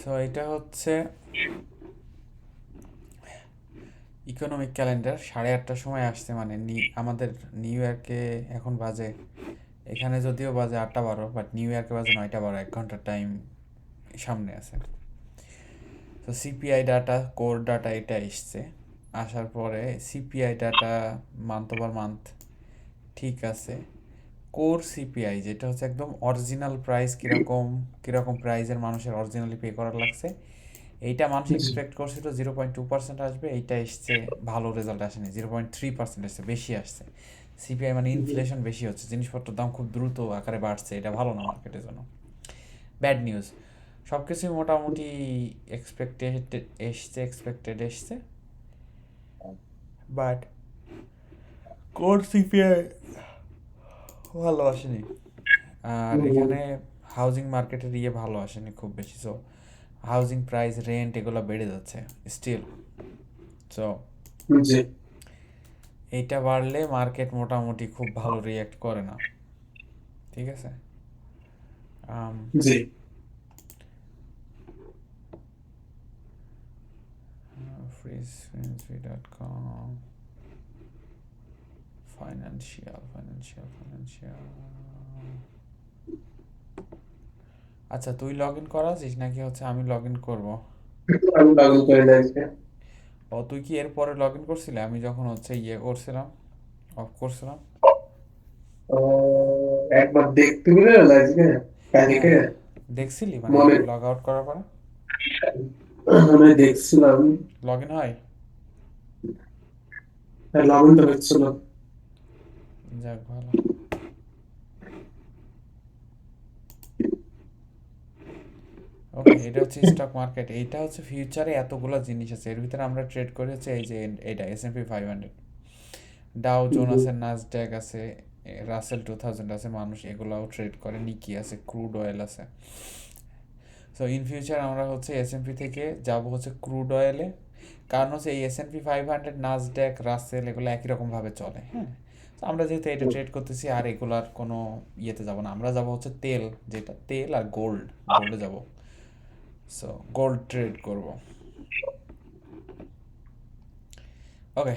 So এটা হচ্ছে economic calendar 8:30টার সময় আসছে, মানে আমাদের নিউ ইয়র্কে এখন বাজে, এখানে যদিও বাজে 8:12, বাট নিউ ইয়র্কে বাজে 9:12, 1 ঘন্টার টাইম সামনে আছে। তো সিপিআই ডাটা, কোর ডাটা এটা এসছে। আসার পরে CPI data month over month ঠিক আছে। কোর সিপিআই যেটা হচ্ছে একদম অরিজিনাল প্রাইস, কীরকম কীরকম প্রাইসের মানুষের অরিজিনালি পে করার লাগছে, এইটা মানুষ জি। এক্সপেক্ট করছিল 0.2% আসবে, এইটা এসছে ভালো রেজাল্ট আসেনি, 0.3% এসছে, বেশি আসছে। সিপিআই মানে ইনফ্লেশন বেশি হচ্ছে, জিনিসপত্রের দাম খুব দ্রুত আকারে বাড়ছে, এটা ভালো না মার্কেটের জন্য, ব্যাড নিউজ। সব কিছুই মোটামুটি এক্সপেক্টেড এসছে, এক্সপেক্টেড এসছে, বাট কোর সিপিআই ভালো আসেনি। আর এখানে হাউজিং মার্কেটের ভালো আসেনি খুব বেশি। সো হাউজিং প্রাইস, রেন্ট এগুলো বেড়ে যাচ্ছে স্টিল। সো জি। এইটা বাড়লে মার্কেট মোটামুটি খুব ভালো রিয়্যাক্ট করে না, ঠিক আছে। জি। freezefrenzy.com, financial. আচ্ছা, তুই লগ ইন করা আছিস নাকি হচ্ছে আমি লগ ইন করবো? আমি লাগু করে নিয়েছি। ও, তুই কি এরপরে লগ ইন করছিলি আমি যখন হচ্ছে করছিলাম, অফ করছিলাম? একবার দেখতে পেলে লাগবে কালকে হ্যাঁ, দেখছিলি মানে মনে লগ আউট করার পরে আমি দেখছিলাম। লগ ইন হয়? লগ ইন তো হচ্ছিল। যাক ভালো। ওকে, এটা হচ্ছে স্টক মার্কেট, এইটা হচ্ছে ফিউচারে এতগুলো জিনিস আছে, এর ভিতরে আমরা ট্রেড করি হচ্ছে এই যে এটা S&P 500, ডাও জোন আছে, নাসড্যাক আছে, রাসেল 2000 আছে, মানুষ এগুলাও ট্রেড করে, নিকি আছে, ক্রুড অয়েল আছে। সো ইন ফিউচার আমরা হচ্ছে S&P থেকে যাব হচ্ছে ক্রুড অয়েলে, কারণ হচ্ছে এই S&P 500, নাসড্যাক, রাসেল এগুলো একই রকমভাবে চলে, হ্যাঁ। তো আমরা যেহেতু এটা ট্রেড করতেছি আর এগুলার কোনো ইয়েতে যাব না, আমরা যাব হচ্ছে তেল, যেটা তেল আর গোল্ডে যাব। সো গোল্ড ট্রেড করব। ওকে,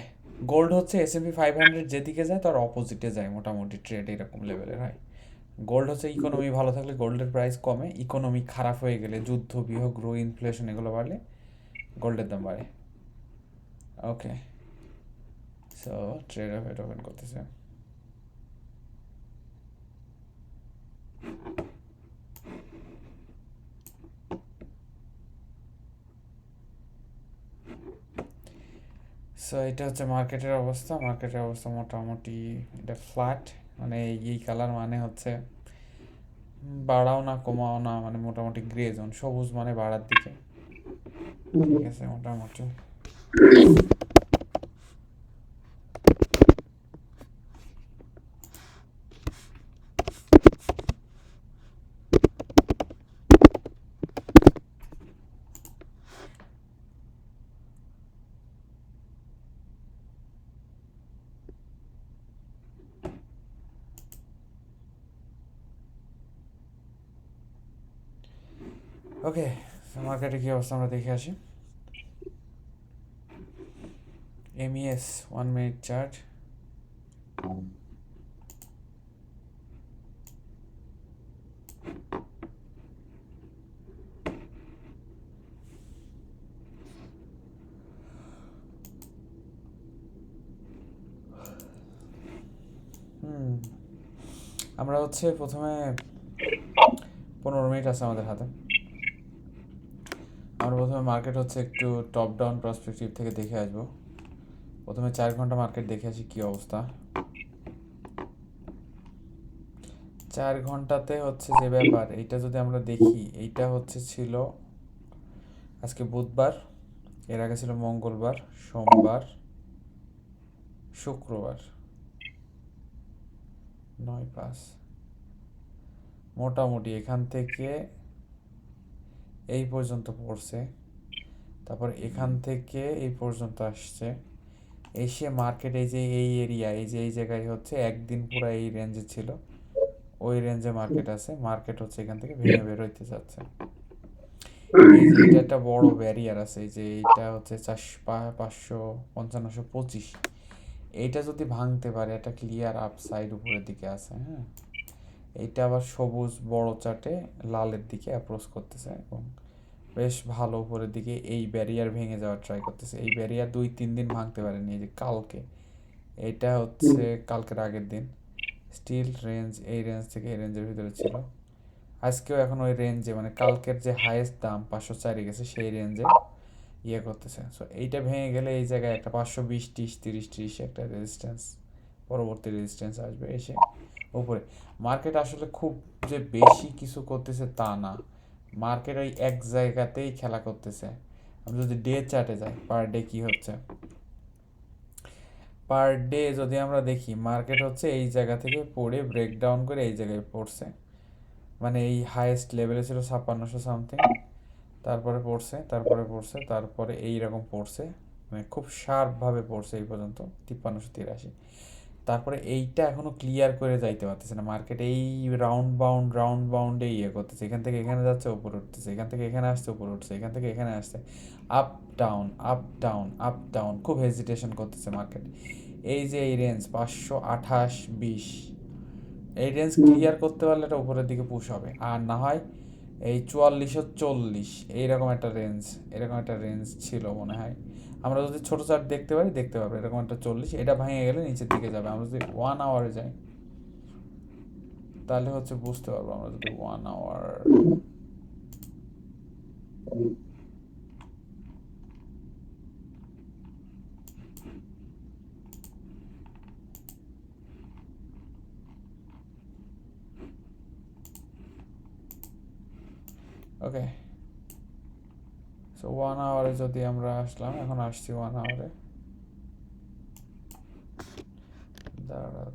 গোল্ড হচ্ছে S&P 500 যেদিকে যায় তার অপোজিটে যায়, মোটামুটি ট্রেড এরকম লেভেলের হয়। গোল্ড হচ্ছে ইকোনমি ভালো থাকলে গোল্ডের প্রাইস কমে, ইকোনমি খারাপ হয়ে গেলে, যুদ্ধ বিগ্রহ ইনফ্লেশন এগুলো বাড়লে গোল্ডের দাম বাড়ে। ওকে, সো ট্রেড অফ এটা ওপেন করতেছে। সো এটা হচ্ছে মার্কেটের অবস্থা মোটামুটি এটা ফ্ল্যাট, মানে এই কালার মানে হচ্ছে বাড়াও না কমাও না, মানে মোটামুটি গ্রে জোন, সবুজ মানে বাড়ার দিকে, ঠিক আছে মোটামুটি। ওকে, মার্কেটে কী অবস্থা আমরা দেখে আসি। MES 1 minute chart. হুম, আমরা হচ্ছে প্রথমে 15 মিনিট আছে আমাদের হাতে। আমরা প্রথমে মার্কেট হচ্ছে একটু টপ ডাউন পার্সপেক্টিভ থেকে দেখে আসবো। প্রথমে 4 ঘন্টা মার্কেট দেখে আসি কী অবস্থা। 4 ঘন্টাতে হচ্ছে যে ব্যাপার, এইটা যদি আমরা দেখি, এইটা হচ্ছে ছিল আজকে বুধবার, এর আগে ছিল মঙ্গলবার, সোমবার, শুক্রবার, 9-5, মোটামুটি এখান থেকে এই পর্যন্ত পড়ছে, তারপর এখান থেকে এই পর্যন্ত আসছে, এসে মার্কেট এই যে এই এরিয়া, এই যে এই জায়গায় হচ্ছে একদিন পুরো এই রেঞ্জে ছিল, ওই রেঞ্জে মার্কেট আছে, মার্কেট হচ্ছে এখান থেকে ভেঙে বের হইতে যাচ্ছে। এই যে এটা একটা বড় ব্যারিয়ার আছে, এই যে এইটা হচ্ছে 555, এইটা যদি ভাঙতে পারে, একটা ক্লিয়ার আপসাইড উপরের দিকে আছে, হ্যাঁ। এইটা আবার সবুজ বড় চার্টে লালের দিকে অ্যাপ্রোচ করতেছে এবং বেশ ভালো উপরের দিকে এই ব্যারিয়ার ভেঙে যাওয়ার ট্রাই করতেছে। এই ব্যারিয়ার 2-3 দিন ভাঙতে পারেনি, এই যে কালকে, এটা হচ্ছে কালকের আগের দিন। স্টিল রেঞ্জ এই রেঞ্জ থেকে এই রেঞ্জের ভিতরে ছিল। আজকেও এখন ওই রেঞ্জে, মানে কালকের যে হাইয়েস্ট দাম 504 গেছে সেই রেঞ্জে ইয়ে করতেছে। সো এইটা ভেঙে গেলে এই জায়গায় একটা 520, 30 একটা রেজিস্ট্যান্স, পরবর্তী রেজিস্ট্যান্স আসবে এসে উপরে। মার্কেট আসলে খুব যে বেশি কিছু করতেছে তা না, মার্কেট ওই এক জায়গাতেই খেলা করতেছে। আমি যদি ডে চার্টে যাই, পার ডে কি হচ্ছে, পার ডে যদি আমরা দেখি, মার্কেট হচ্ছে এই জায়গা থেকে পড়ে ব্রেকডাউন করে এই জায়গায় পড়ছে, মানে এই হাইয়েস্ট লেভেলে ছিল 5600 সামথিং, তারপরে পড়ছে, তারপরে পড়ছে, তারপরে এইরকম পড়ছে, মানে খুব শার্পভাবে পড়ছে এই পর্যন্ত 5383। তারপরে এইটা এখনো ক্লিয়ার করে যাইতে পারতেছে না মার্কেট, এই রাউন্ড বাউন্ডে ইয়ে করতেছে, এখান থেকে এখানে যাচ্ছে উপরে উঠতেছে, এখান থেকে এখানে আসছে উপরে উঠছে, এখান থেকে এখানে আসছে, up down up down up down, খুব হেজিটেশন করতেছে মার্কেট। এই যে এই রেঞ্জ 528-20, এই রেঞ্জ ক্লিয়ার করতে পারলে এটা উপরের দিকে পুশ হবে, আর না হয় এই 4440 এইরকম একটা রেঞ্জ, এরকম একটা রেঞ্জ ছিল মনে হয়। আমরা যদি ছোট চার্ট দেখতে পারি, দেখতে পারবো এরকম একটা 40, এটা ভেঙে গেলে নিচের দিকে যাবে। আমরা যদি 1 আওয়ারে যাই, তাহলে হচ্ছে বুঝতে পারবো। আমরা যদি 1 আওয়ার, ওকে, সো 1 আওয়ারে যদি আমরা আসলাম, এখন আসছি 1 আওয়ারে, দাঁড়াও,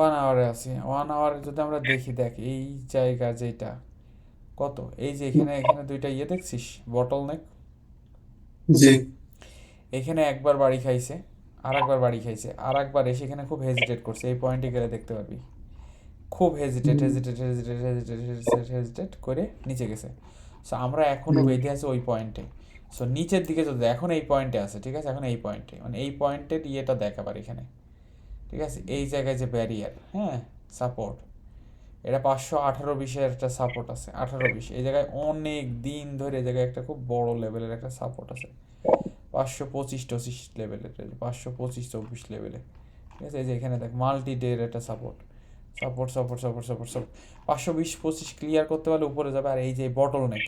1 আওয়ারে আছি। 1 আওয়ারে যদি আমরা দেখি, দেখ এই জায়গা যেটা কত, এই যে এখানে এখানে দুইটা ইয়ে দেখছিস, বটল নেক, জি। এখানে একবার বাড়ি খাইছে, আর একবার বাড়ি খাইছে, আর একবার এসে এখানে খুব হেজিটেট করছে, এই পয়েন্টে গেলে দেখতে পারবি, খুব হেজিটেট করে নিচে গেছে। সো আমরা এখনও বেঁধে আছি ওই পয়েন্টে। সো নিচের দিকে যদি এখন এই পয়েন্টে আছে, ঠিক আছে, এখন এই পয়েন্টে, মানে এই পয়েন্টের ইয়েটা দেখাবার এখানে, ঠিক আছে, এই জায়গায় যে ব্যারিয়ার, হ্যাঁ, সাপোর্ট, এটা 518-20-এর একটা সাপোর্ট আছে, 18-20, এই জায়গায় অনেক দিন ধরে এই জায়গায় একটা খুব বড় লেভেলের একটা সাপোর্ট আছে, 525-25 লেভেলের, 525-24 লেভেলে, ঠিক আছে। এই যে এখানে দেখ মাল্টি ডের একটা support, support support support support support, 520-25 clear করতে পারলে উপরে যাবে। আর এই যে বটল নেক,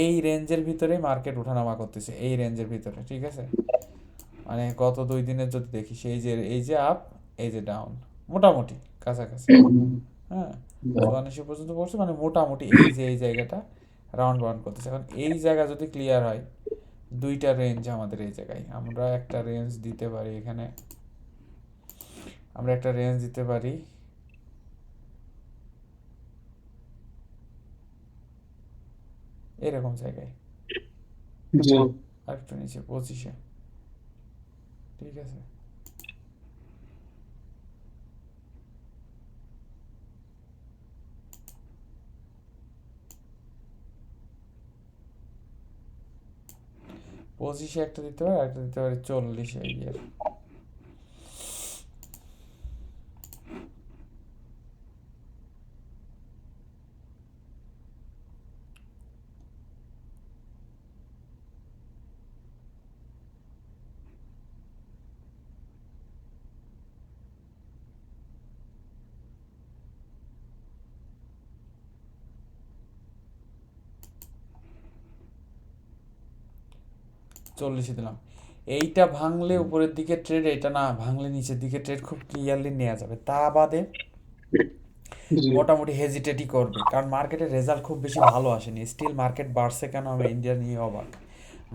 এই রেঞ্জের ভিতরে মার্কেট ওঠানামা করতেছে, এই রেঞ্জের ভিতরে, ঠিক আছে। মানে গত 2 দিনের যদি দেখি, এই যে আপ, এই যে ডাউন, মোটামুটি কাছাকাছি, হ্যাঁ, 84 পর্যন্ত পড়ছে, মানে মোটামুটি এই যে এই জায়গাটা রাউন্ড বাউন্ড করতেছে। এখন এই জায়গা যদি ক্লিয়ার হয়, দুইটা রেঞ্জ আমাদের এই জায়গায়, আমরা একটা রেঞ্জ দিতে পারি এখানে, আমরা একটা রেঞ্জ দিতে পারি এরকম জায়গায়, জি। আর একটু নিচে 25-এ, ঠিক আছে। 25-এ একটা দিতে পারি, আর একটা দিতে পারি 40-এ ইয়ের। চল্লিশে দিলাম। এইটা ভাঙলে উপরের দিকে ট্রেড, এটা না ভাঙলে নিচের দিকে ট্রেড খুব ক্লিয়ারলি নেওয়া যাবে। তা বাদে জি। মোটামুটি হেজিটেটই করবে, কারণ মার্কেটের রেজাল্ট খুব বেশি ভালো আসেনি। স্টিল মার্কেট বাড়ছে কেন, আমি ইন্ডিয়া নিয়ে অবাক।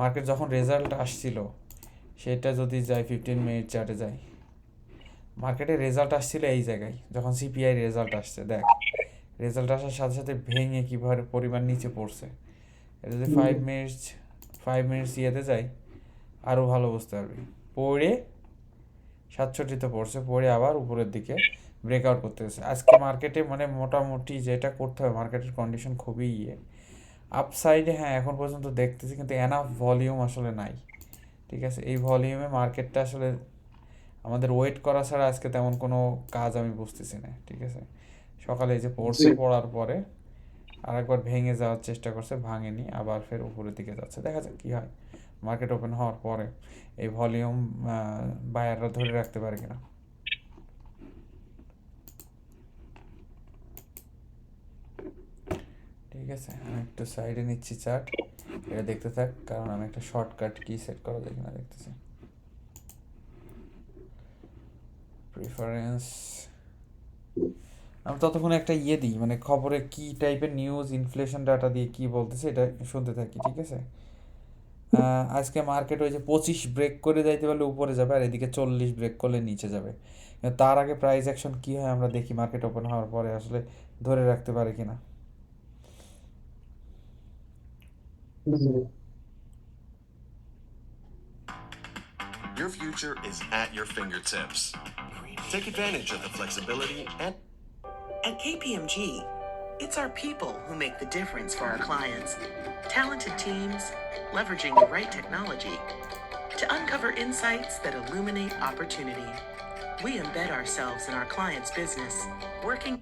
মার্কেট যখন রেজাল্ট আসছিল, সেটা যদি যাই 15 মিনিট চার্টে যাই, মার্কেটের রেজাল্ট আসছিল এই জায়গায়, যখন সিপিআই রেজাল্ট আসছে, দেখ রেজাল্ট আসার সাথে সাথে ভেঙে কীভাবে পরিমাণ নিচে পড়ছে। এটা যদি 5 মিনিটস ইয়েতে যায় আরও ভালো বুঝতে পারবি। পড়ে 67-তে পড়ছে, পড়ে আবার উপরের দিকে ব্রেকআউট করতে হচ্ছে আজকে মার্কেটে। মানে মোটামুটি যেটা করতে হবে, মার্কেটের কন্ডিশন খুবই আপসাইডে হ্যাঁ এখন পর্যন্ত দেখতেছি, কিন্তু এনাফ ভলিউম আসলে নাই। ঠিক আছে, এই ভলিউমে মার্কেটটা আসলে আমাদের ওয়েট করা ছাড়া আজকে তেমন কোনো কাজ আমি বুঝতেছি না। ঠিক আছে, সকালে এই যে পড়ছে, জি পড়ার পরে আরেকবার ভেঙে যাওয়ার চেষ্টা করছে, ভাঙেনি, আবার ফের উপরের দিকে যাচ্ছে। দেখা যাক কী হয় মার্কেট ওপেন হওয়ার পরে, এই ভলিউম বায়াররা ধরে রাখতে পারে কিনা। ঠিক আছে, আমি একটু সাইডে নিচ্ছি চার্ট, এটা দেখতে থাক, কারণ আমি একটা শর্টকাট কি সেট করা যায় কিনা দেখতেছি। প্রিফারেন্স, আমি ততক্ষণ একটা দিই, মানে খবরে কি টাইপের নিউজ, ইনফ্লেশন ডাটা দিয়ে কি বলতেছে এটা শুনতে থাকি। ঠিক আছে, আজকে মার্কেট ওই যে 25 ব্রেক করে যাইতে পারলে উপরে যাবে, আর এদিকে 40 ব্রেক করলে নিচে যাবে। কিন্তু তার আগে প্রাইস অ্যাকশন কি হয় আমরা দেখি, মার্কেট ওপেন হওয়ার পরে আসলে ধরে রাখতে পারে কিনা। জি Your future is at your fingertips. Take advantage of the flexibility and At KPMG, it's our people who make the difference for our clients. Talented teams, leveraging the right technology to uncover insights that illuminate opportunity. We embed ourselves in our clients' business, working.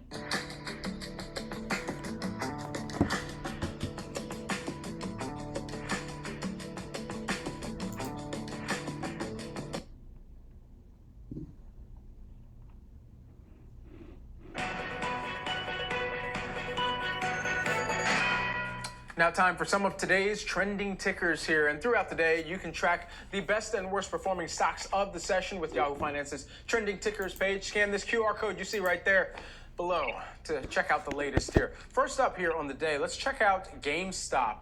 Now, time for some of today's trending tickers here. And throughout the day, you can track the best and worst performing stocks of the session with Yahoo Finance's trending tickers page. Scan this QR code you see right there below to check out the latest here. First up here on the day, let's check out GameStop.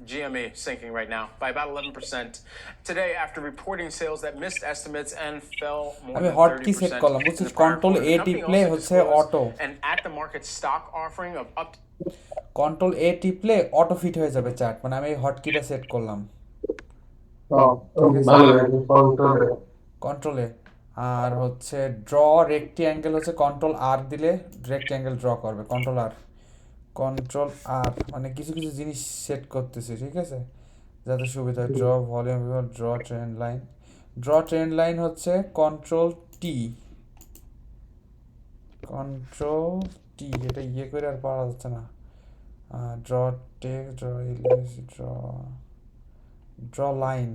GME sinking right now by about 11% today after reporting sales that missed estimates and fell more আমি than hot কি set 30% করলাম in বুঝছিস, the prior control quarter. এ The company টিপলে also হচ্ছে disclosed auto, an at-the-market stock offering of up to control এ টিপলে auto fit হয়ে যাবে চার্ট। মানে আমি এই হট কিটা সেট করলাম। ঠিক আছে, ভালো লাগে কন্ট্রোলে কন্ট্রোলে। আর হচ্ছে ড্র রেক্টিঅ্যাঙ্গেল হচ্ছে কন্ট্রোল আর দিলে রেক্টিঅ্যাঙ্গেল ড্র করবে, কন্ট্রোল আর মানে কিছু কিছু জিনিস সেট করতেছি। ঠিক আছে, যাতে সুবিধা হয়। Draw volume, draw trend line. Draw trend line হচ্ছে কন্ট্রোল টি, এটা করে আর পারা যাচ্ছে না। Draw text, draw ellipse, draw line.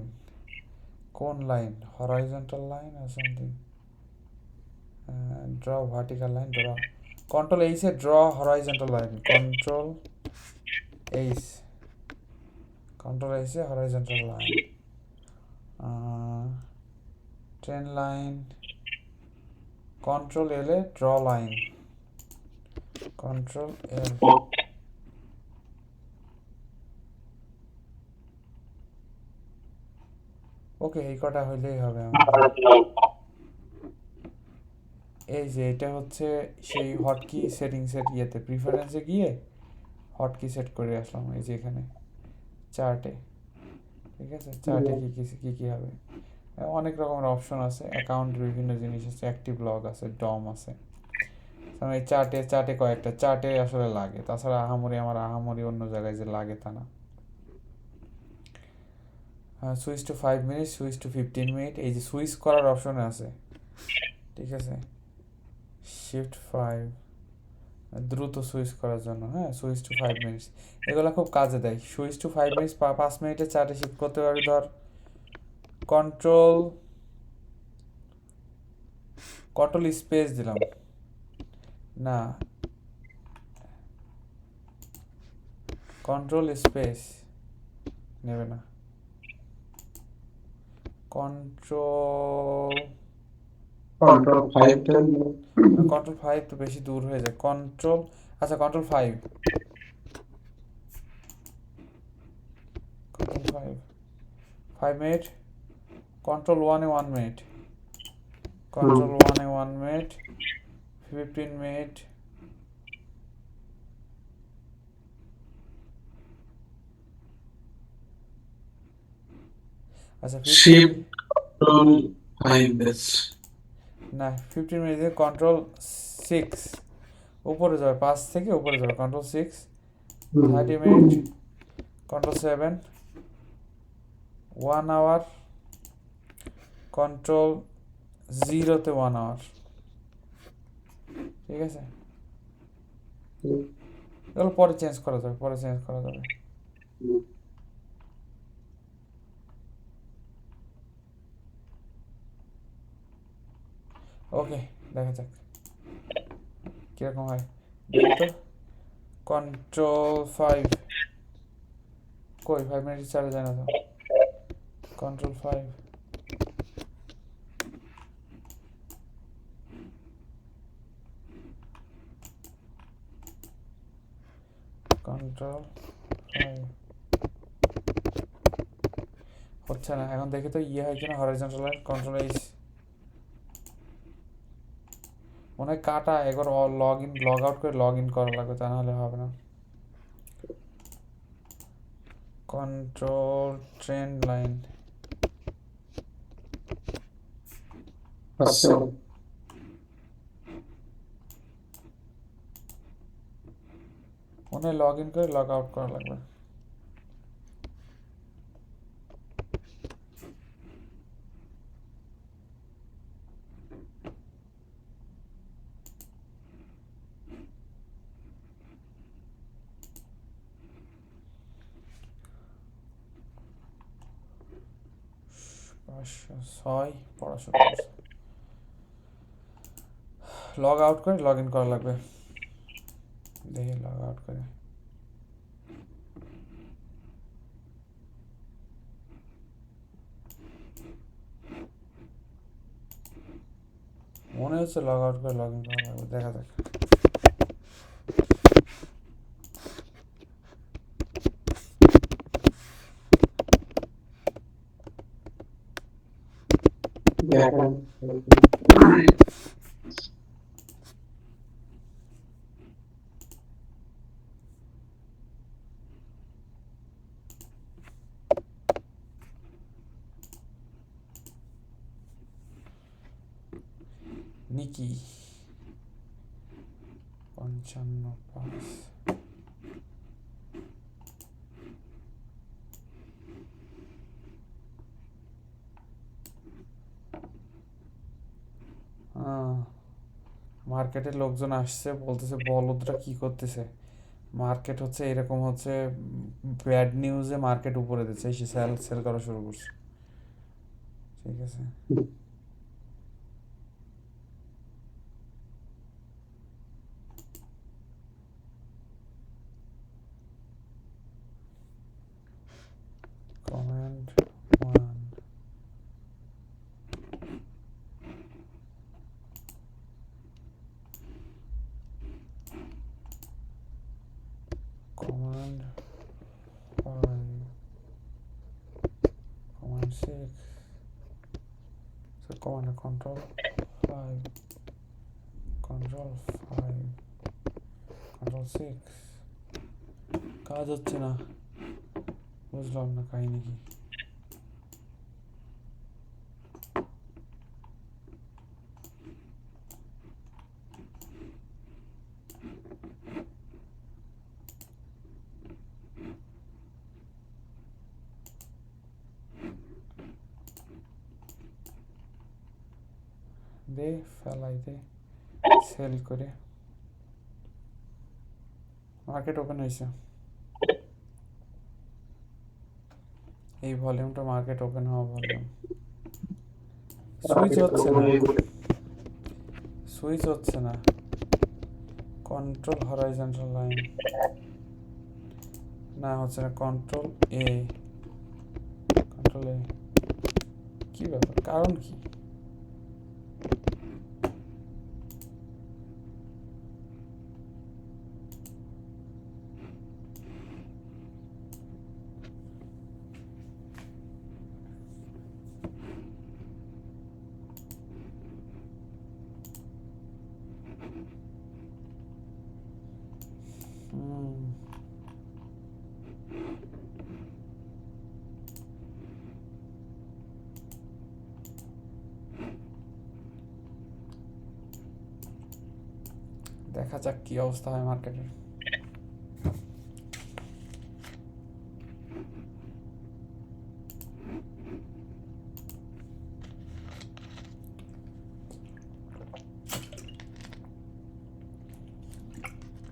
কোন লাইন? হরাইজন্টাল লাইন আর something. Draw vertical line, control এইচে draw horizontal line, H control এইচে horizontal line. Trend line, control এলে draw line, control L. Okay, এই কটা হইলেই হবে আমার। এই যে এটা হচ্ছে সেই হটকি সেটিংসের প্রিফারেন্সে গিয়ে হটকি সেট করে আসলাম এই যে এখানে চার্টে। ঠিক আছে, চার্টে কী হবে, অনেক রকমের অপশন আছে, অ্যাকাউন্টের বিভিন্ন জিনিস আছে, অ্যাক্টিভ লগ আছে, ডম আছে। এই চার্টে কয়েকটা চার্টে আসলে লাগে, তাছাড়া আহামরি অন্য জায়গায় যে লাগে তা না। Switch to 5 minute, switch to 15 minute, এই যে সুইচ করার অপশন আছে। ঠিক আছে, শিফট 5 দ্রুত সুইচ করার জন্য, হ্যাঁ, সুইচ টু 5 মিনিটস, এগুলো খুব কাজে দেয়। সুইচ টু 5 মিনিটস 5 মিনিটে চার্টে শিফট করতে পারবি। ধর কন্ট্রোল স্পেস দিলাম, না কন্ট্রোল স্পেস নেবে না, কন্ট্রোল 5 তো বেশি দূর হয়ে যায়। আচ্ছা control 5 minute, control 1 minute, control 1 minute, 15 minute, আচ্ছা Shift Control 5 বেশ না 15 মিনিট দিয়ে কন্ট্রোল 6 উপরে যাবে, 5 থেকে উপরে যাবে, control 6 30 minute control 7 1 hour control 0-তে 1 আওয়ার। ঠিক আছে, এগুলো পরে চেঞ্জ করা যাবে, পরে চেঞ্জ করা যাবে। ওকে, দেখা যাক কিরকম হয়। দেখি তো কন্ট্রোল 5 কই, 5 মিনিট চালে যায় না তো। কন্ট্রোল 5 কন্ট্রোল 5 হচ্ছে না। এখন দেখি তো ইয়ে হয় কিনা হরাইজন্টাল লাইন। কন্ট্রোল এইচ মনে হয় কাটা, একবার লগ ইন লগ আউট করে লগ ইন করা লাগবে, তা নাহলে হবে না। কন্ট্রোল ট্রেন্ড লাইন আচ্ছা মনে হয় লগ ইন করে লগ আউট করা লাগবে। পাঁচশো ছয় পড়াশোনা লগ আউট করে লগ ইন করা লাগবে। দেখি লগ আউট করে। মনে হচ্ছে লগ আউট করে লগ ইন করা লাগবে, দেখা যাক। দেখেন নিকি 55.5 মার্কেটের লোকজন আসছে, বলতেছে বলদরা কি করতেছে। মার্কেট হচ্ছে এরকম, হচ্ছে ব্যাড নিউজে মার্কেট উপরে দিচ্ছে, এসে সেল সেল করা শুরু করছে। ঠিক আছে, command 1 command 5 command 6 command control 5 control 5 control 6 কাজ হচ্ছে না, বুঝলাম না কাহিনী কি। দে ফেলাই দে, সেল করে। মার্কেট ওপেন হয়েছে, এই ভলিউমটা মার্কেট ওপেন হওয়া ভলিউম। সুইচ হচ্ছে না, সুইচ হচ্ছে না। কন্ট্রোল হরাইজন্টাল লাইন না, হচ্ছে না। কন্ট্রোল এ, কন্ট্রোল এ, কি ব্যাপার, কারণ কি? দেখা যাক কি অবস্থা হয় মার্কেটের।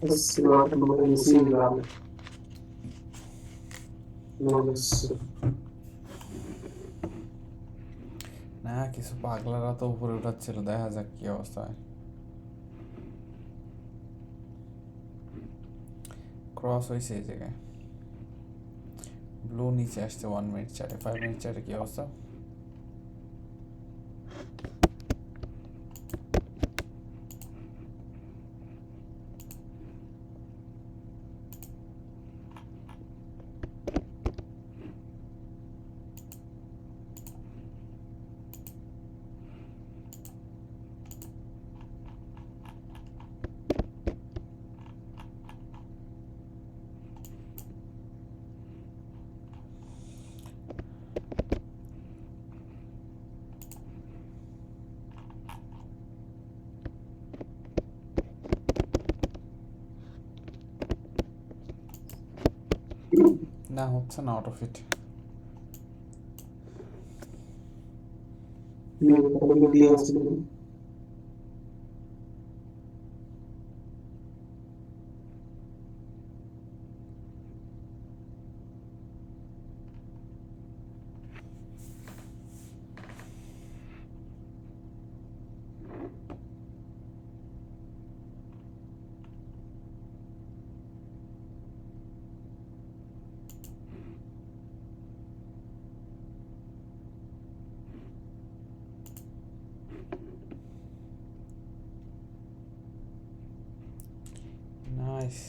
بس الواحد المهندسين اللي عمل بس না কিছু পাগলারা তো উপরে উঠাচ্ছিল, দেখা যাক কি অবস্থা হয়। ক্রস হয়েছে এই জায়গায়, ব্লু নিচে আসছে 1 মিনিট চার্টে। 5 মিনিট চার্টে কি অবস্থা? না হচ্ছে না অটো ফিট। দিয়ে আসছিল নাইস।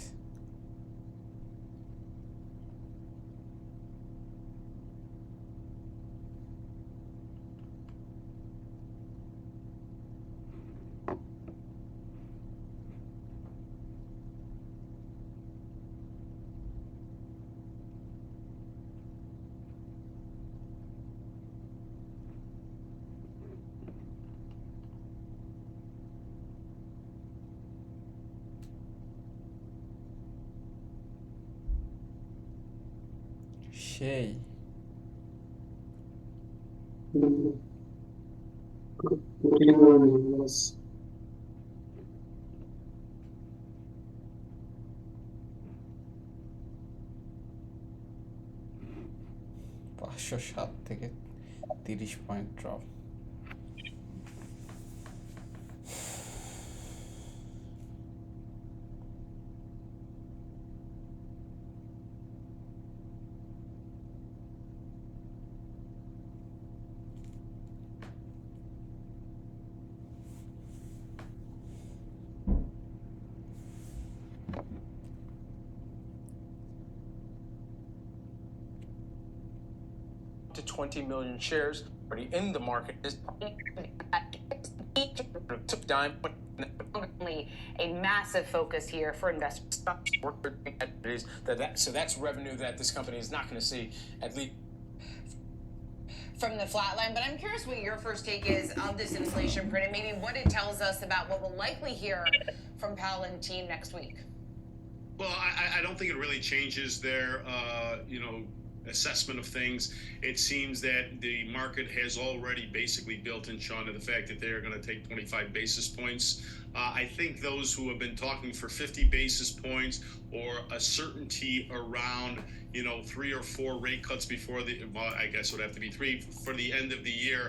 সেই بس 507 থেকে 30 point drop. To 20 million shares already in the market. Is took dime. Only a massive focus here for investors. So that's revenue that this company is not going to see at least From the flatline, but I'm curious what your first take is of this inflation print and maybe what it tells us about what we'll likely hear from Powell and team next week. Well, I don't think it really changes their, assessment of things. It seems that the market has already basically built in, Sean, to the fact that they're going to take 25 basis points. I think those who have been talking for 50 basis points or a certainty around, 3 or 4 rate cuts before I guess it would have to be 3 for the end of the year.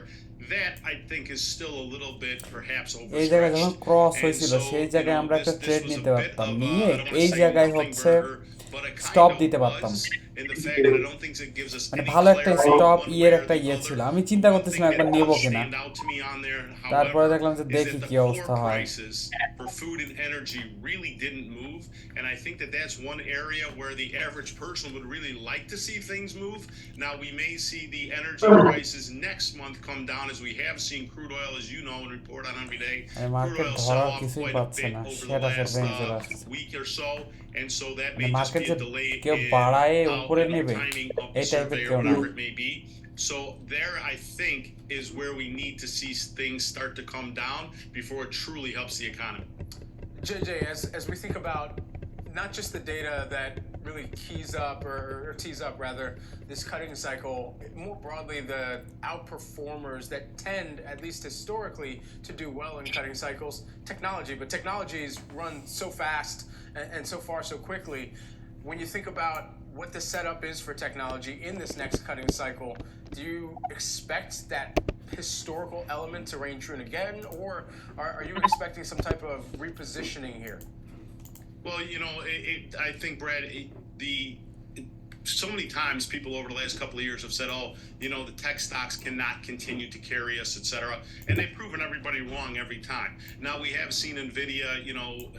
That I think is still a little bit perhaps এই জায়গায় যখন overstretched. Cross And হয়েছিল so, সেই জায়গায় আমরা একটা this trade was নিতে a bit পারতাম, of নিয়ে I don't want এই to say জায়গায় nothing হচ্ছে burger, but a kind stop of দিতে পারতাম। buzz in the fact that I don't think it gives us মানে any ভালো একটা clarity স্টপ one ইয়ের way or একটা the ইয়ে other. ছিল, আমি চিন্তা One করতেছিলাম thing একবার that নেবো does কিনা। stand out to me on there, তারপরে however, দেখলাম যে is দেখি that কি the অবস্থা core হয়। prices for food and energy really didn't move, and I think that that's one area where the average person would really like to see things move. Now we may see the energy prices next month come down, as we have seen crude oil, as you know, and report on every day. মানে Crude market oil sell ধরার off কিছুই quite a পাচ্ছে bit না, over the সেটা last ভেঙে চলে আসছে। week or so, and so that মানে may just মার্কেট be যে a delay কেউ in বাড়ায় how, উপরে নেবে timing of the এই টাইপের survey or কেউ না। whatever it may be. So there, I think, is where we need to see things start to come down before it truly helps the economy. JJ, as we think about not just the data that really keys up or tees up rather this cutting cycle, more broadly the outperformers that tend, at least historically, to do well in cutting cycles, technology. But technologies run so fast and so far so quickly. When you think about what the setup is for technology in this next cutting cycle, do you expect that historical element to reign true again, or are you expecting some type of repositioning here? Well, I think, Brad, so many times people over the last couple of years have said, oh, the tech stocks cannot continue to carry us, et cetera. And they've proven everybody wrong every time. Now, we have seen NVIDIA,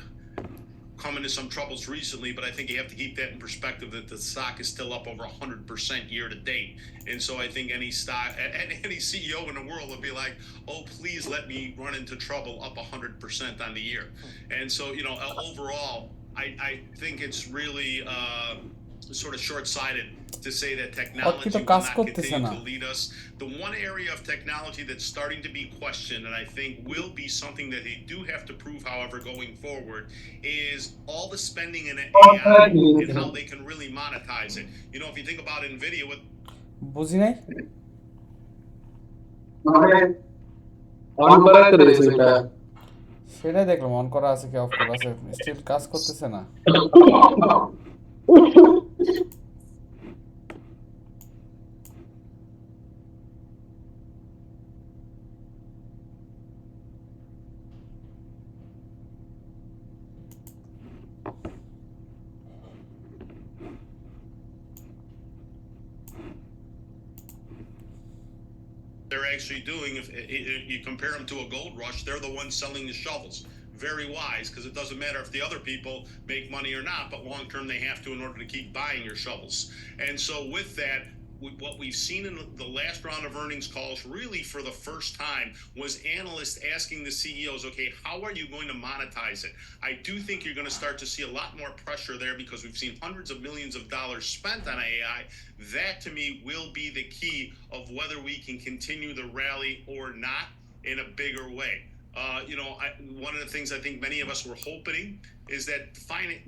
come into some troubles recently, but I think you have to keep that in perspective that the stock is still up over 100% year to date. And so I think any stock and any CEO in the world would be like, oh, please let me run into trouble up 100% on the year. And so, overall, I think it's really sort of short-sighted to say that technology will not continue to lead us. The one area of technology that's starting to be questioned, and I think will be something that they do have to prove, however, going forward, is all the spending in AI and how they can really monetize it. If you think about NVIDIA with... বুঝি নাই on করা তো রয়েছে এটা সেটাই দেখলাম on করা আছে কি অফ করা আছে স্টিল কাজ করতেছে না they're actually doing, if you compare them to a gold rush, they're the ones selling the shovels. Very wise, because it doesn't matter if the other people make money or not, but long term they have to in order to keep buying your shovels. And so with that, what we've seen in the last round of earnings calls, really for the first time, was analysts asking the CEOs, okay, how are you going to monetize it? I do think you're going to start to see a lot more pressure there because we've seen hundreds of millions of dollars spent on AI. That, to me, will be the key of whether we can continue the rally or not in a bigger way. One of the things I think many of us were hoping is that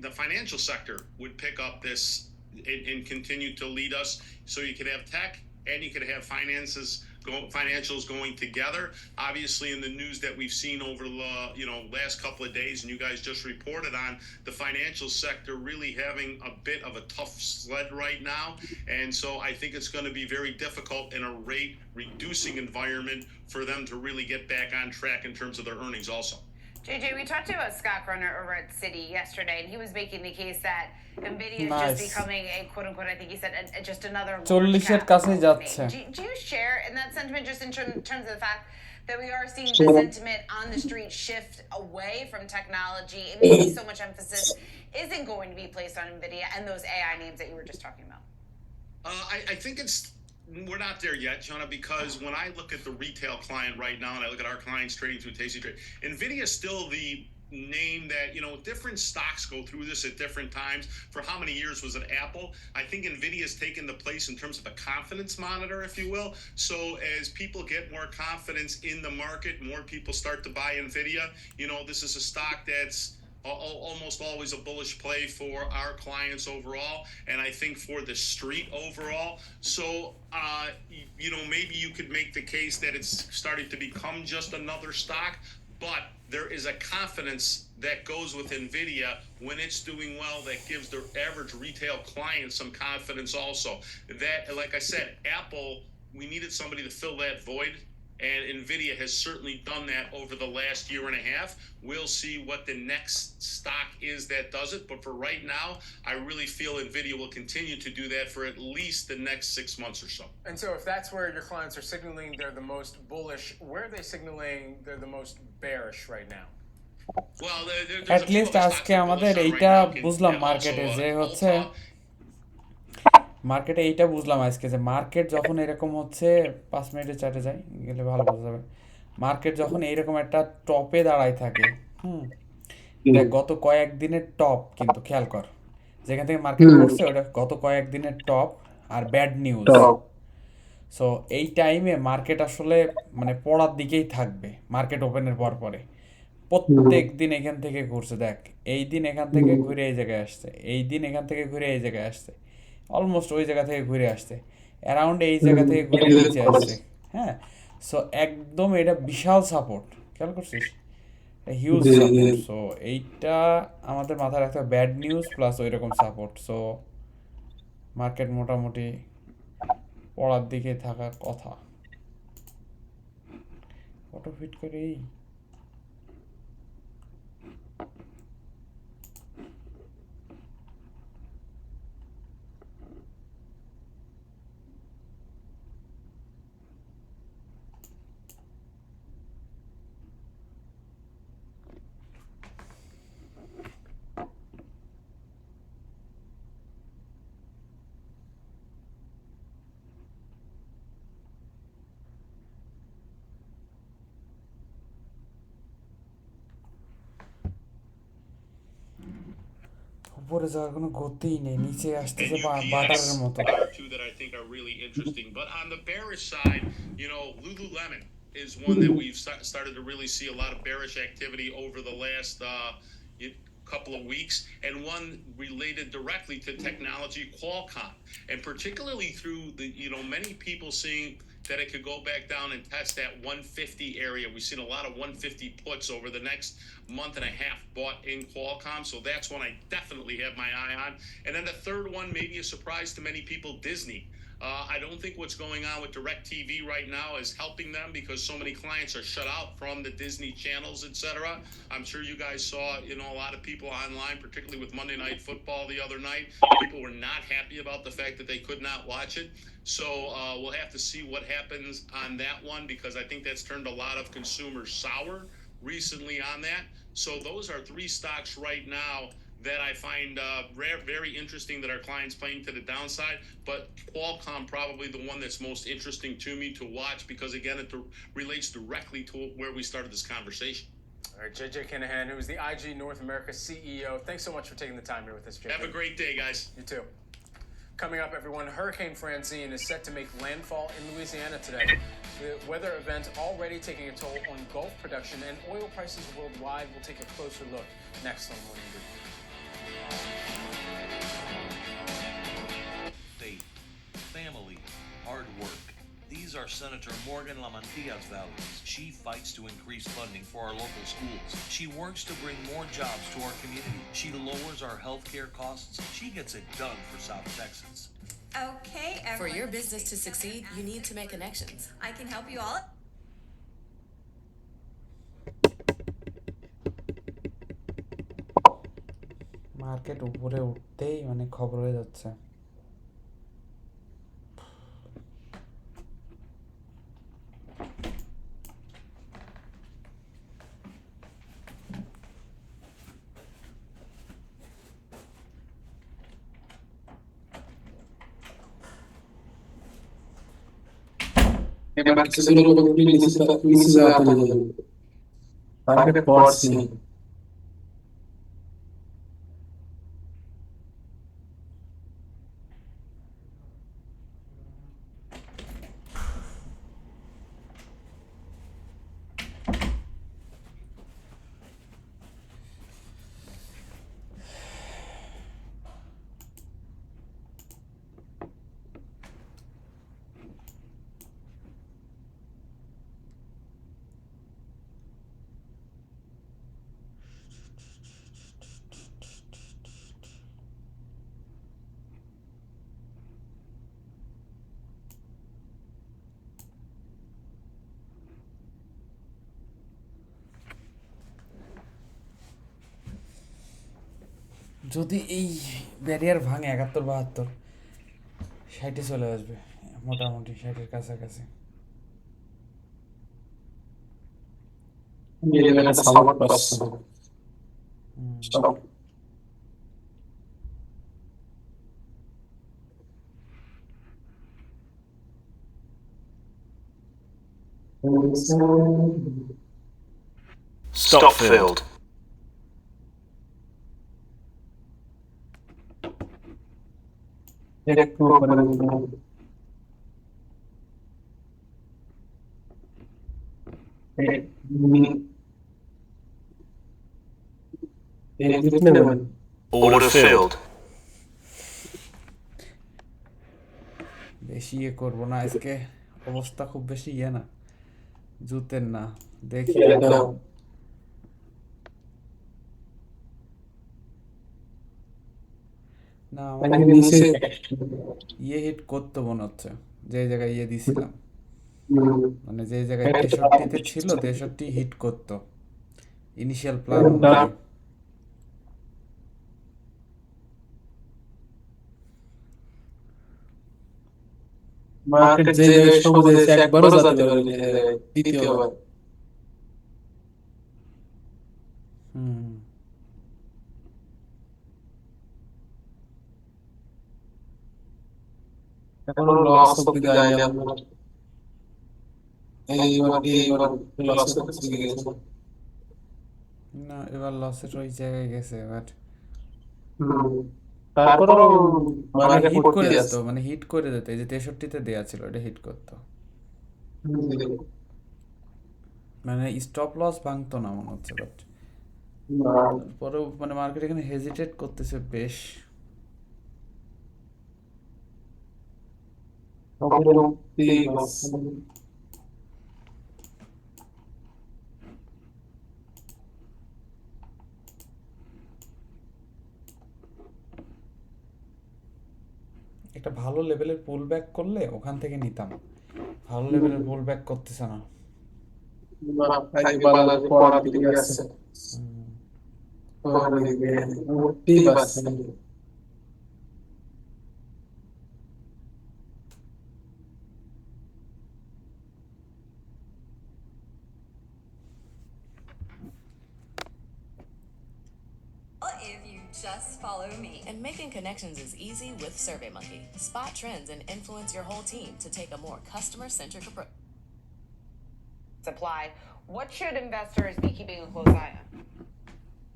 the financial sector would pick up this and continue to lead us, so you could have tech and you could have financials going together. Obviously, in the news that we've seen over the last couple of days, and you guys just reported on the financial sector really having a bit of a tough sled right now, and so I think it's going to be very difficult in a rate reducing environment for them to really get back on track in terms of their earnings also. JJ, we talked about Scott Brunner over at Citi yesterday, and he was making the case that NVIDIA is just becoming a quote-unquote, I think he said, just another large cap name. Do you share in that sentiment, just in terms of the fact that we are seeing the sentiment on the street shift away from technology, and maybe so much emphasis isn't going to be placed on NVIDIA and those AI names that you were just talking about? I think we're not there yet, Jonna, because when I look at the retail client right now and I look at our clients trading through tastytrade, NVIDIA is still the name that, different stocks go through this at different times. For how many years was it Apple? I think NVIDIA has taken the place in terms of a confidence monitor, if you will. So as people get more confidence in the market, more people start to buy NVIDIA. This is a stock that's almost always a bullish play for our clients overall, and I think for the street overall. So, maybe you could make the case that it's starting to become just another stock, but there is a confidence that goes with NVIDIA when it's doing well that gives their average retail client some confidence also. That, like I said, Apple, we needed somebody to fill that void. And NVIDIA has certainly done that over the last year and a half. We'll see what the next stock is that does it. But for right now, I really feel NVIDIA will continue to do that for at least the next 6 months or so. And so if that's where your clients are signaling they're the most bullish, where are they signaling they're the most bearish right now? Well, at least আজকে আমাদের এইটা বুঝলাম মার্কেটে যে হচ্ছে মার্কেটে এইটা বুঝলাম আজকে যে মার্কেট যখন এরকম হচ্ছে 5 মিনিটের চার্টে যাই গেলে ভালো বোঝা যাবে মার্কেট যখন এইরকম একটা টপে দাঁড়ায় থাকে দেখ গত কয়েকদিনের টপ কিন্তু খেয়াল কর যেখান থেকে মার্কেট করছে ওটা গত কয়েকদিনের টপ আর ব্যাড নিউজ সো এই টাইমে মার্কেট আসলে মানে পড়ার দিকেই থাকবে মার্কেট ওপেনের পরে প্রত্যেক দিন এখান থেকে ঘুরছে, দেখ এই দিন এখান থেকে ঘুরে এই জায়গায় আসছে, এই দিন এখান থেকে ঘুরে এই জায়গায় আসছে, অলমোস্ট ওই জায়গা থেকে ঘুরে আসছে, অ্যারাউন্ড এই জায়গা থেকে ঘুরে নিচে আসছে। হ্যাঁ, সো একদম এটা বিশাল সাপোর্ট, খেয়াল করছিস, হিউজ সাপোর্ট। সো এইটা আমাদের মাথায় রাখতে হবে, ব্যাড নিউজ প্লাস ওই রকম সাপোর্ট। সো মার্কেট মোটামুটি পড়ার দিকে থাকার কথা। ফটো ফিট করে উপরে যাওয়ার কোনো গতিই নেই, নিচে আসতেছে বাটারের মতো। Two that I think are really interesting. But on the bearish side, you know, Lululemon is one that we've started to really see a lot of bearish activity over the last couple of weeks, and one related directly to technology, Qualcomm, and particularly through the, you know, many people seeing that it could go back down and test that 150 area. We've seen a lot of 150 puts over the next month and a half bought in Qualcomm, so that's one I definitely have my eye on. And then the third one, maybe a surprise to many people, Disney. I don't think what's going on with DirecTV right now is helping them because so many clients are shut out from the Disney channels, etc. I'm sure you guys saw, you know, a lot of people online, particularly with Monday Night Football the other night. People were not happy about the fact that they could not watch it. So we'll have to see what happens on that one because I think that's turned a lot of consumers sour recently on that. So those are three stocks right now that I find very interesting that our clients playing to the downside, but Qualcomm probably the one that's most interesting to me to watch because again it relates directly to where we started this conversation. All right, JJ Kinahan, who is the IG North America CEO. Thanks so much for taking the time here with us, JJ. Have a great day, guys. You too. Coming up, everyone, Hurricane Francine is set to make landfall in Louisiana today. The weather event already taking a toll on Gulf production, and oil prices worldwide. We'll take a closer look next on Morning Brief. Faith, family, hard work. These are Senator Morgan Lamantilla's values. She fights to increase funding for our local schools. She works to bring more jobs to our community. She lowers our healthcare costs. She gets it done for South Texas. Okay, everyone. For your business to succeed, you need to make connections. I can help you all. Market উপরে উঠতেই মানে খবর হয়ে যাচ্ছে। এবার কিছু লোক নিচে যাওয়া তো নেই তাকে পড়ছি যদি এই ব্যারিয়ার ভাঙে 71-72 60 চলে আসবে, মোটামুটি 60-এর কাছাকাছি। সাপোর্ট পাচ্ছে Stop filled. একটু Order filled. বেশি ইয়ে করবো না আজকে, অবস্থা খুব বেশি ইয়ে না, জুতের না। দেখি না, আমার ইয়ে হিট করতো মনে হচ্ছে, যে জায়গায় ইয়ে দিছিলাম, মানে যে জায়গায় 63-তে ছিল 63 হিট করতো ইনিশিয়াল প্ল্যান অনুযায়ী। মার্কেট যে জায়গায় সবুজ আছে একবারও যেতে পারেনি দ্বিতীয়বার। এখন লস অব্দি যায়নি আপনার, এইবার লস করতে গিয়েছে না, এবার লসের ওই জায়গায় গেছে, বাট তারপরও মানে মার্কেট হিট করে পড়তে দিত, আছে। মানে হিট করে দিত, এই যে 63-তে দেয়া ছিল এটা হিট করতো, মানে স্টপ লস ভাঙতো না মনে হচ্ছে, বাট পরেও মানে মার্কেট এখানে হেজিটেট করতেছে বেশ। একটা ভালো লেভেলের পুল ব্যাক করলে ওখান থেকে নিতাম, ভালো লেভেলের পুল ব্যাক করতেছে না। If you just follow me. And making connections is easy with SurveyMonkey. Spot trends and influence your whole team to take a more customer-centric approach. Supply. What should investors be keeping a close eye on?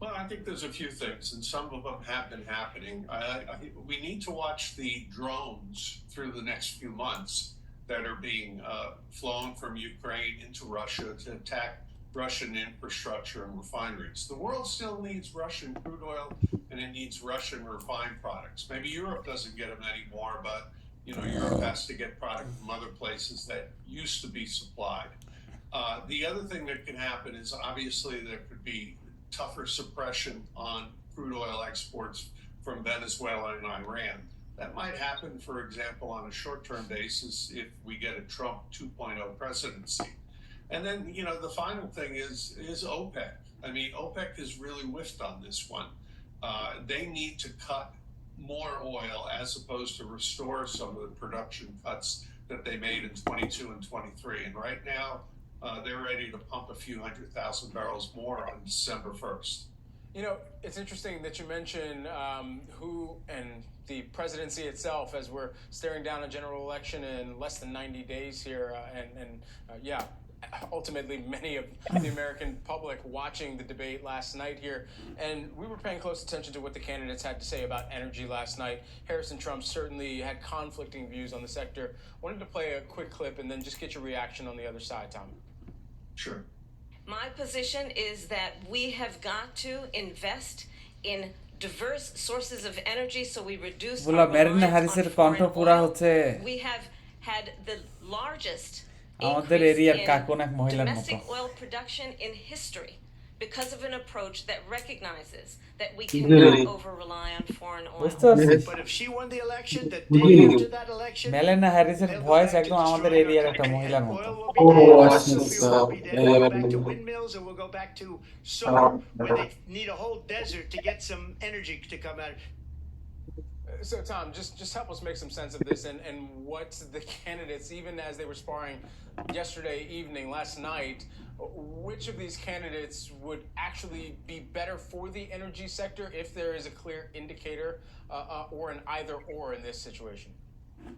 Well, I think there's a few things, and some of them have been happening. We need to watch the drones through the next few months that are being flown from Ukraine into Russia to attack Russian infrastructure and refineries. The world still needs Russian crude oil and it needs Russian refined products. Maybe Europe doesn't get them anymore, but Europe has to get product from other places that used to be supplied. The other thing that can happen is obviously there could be tougher suppression on crude oil exports from Venezuela and Iran. That might happen, for example, on a short-term basis if we get a Trump 2.0 presidency. And then, the final thing is OPEC. I mean, OPEC has really whiffed on this one. They need to cut more oil as opposed to restore some of the production cuts that they made in 22 and 23. And right now, they're ready to pump a few 100,000 barrels more on December 1st. It's interesting that you mention who and the presidency itself as we're staring down a general election in less than 90 days here. Ultimately, many of the American public watching the debate last night here. And we were paying close attention to what the candidates had to say about energy last night. Harris and Trump certainly had conflicting views on the sector. Wanted to play a quick clip and then just get your reaction on the other side, Tom. Sure. My position is that we have got to invest in diverse sources of energy so we reduce our reliance on foreign oil. We have had the largest আমাদের এরিয়ার কাকুন এক মহিলার মতো domestic oil production in history because of an approach that recognizes that we cannot over-rely on foreign oil. But if she won the election, the day after that election, মেলেনা হ্যারিসের voice একদম আমাদের এরিয়ার একটা মহিলার মতো। we'll go back to windmills and we'll go back to solar where they need a whole desert to get some energy to come out. So, Tom, just help us make some sense of this and what the candidates, even as they were sparring yesterday evening, last night, which of these candidates would actually be better for the energy sector if there is a clear indicator or an either-or in this situation?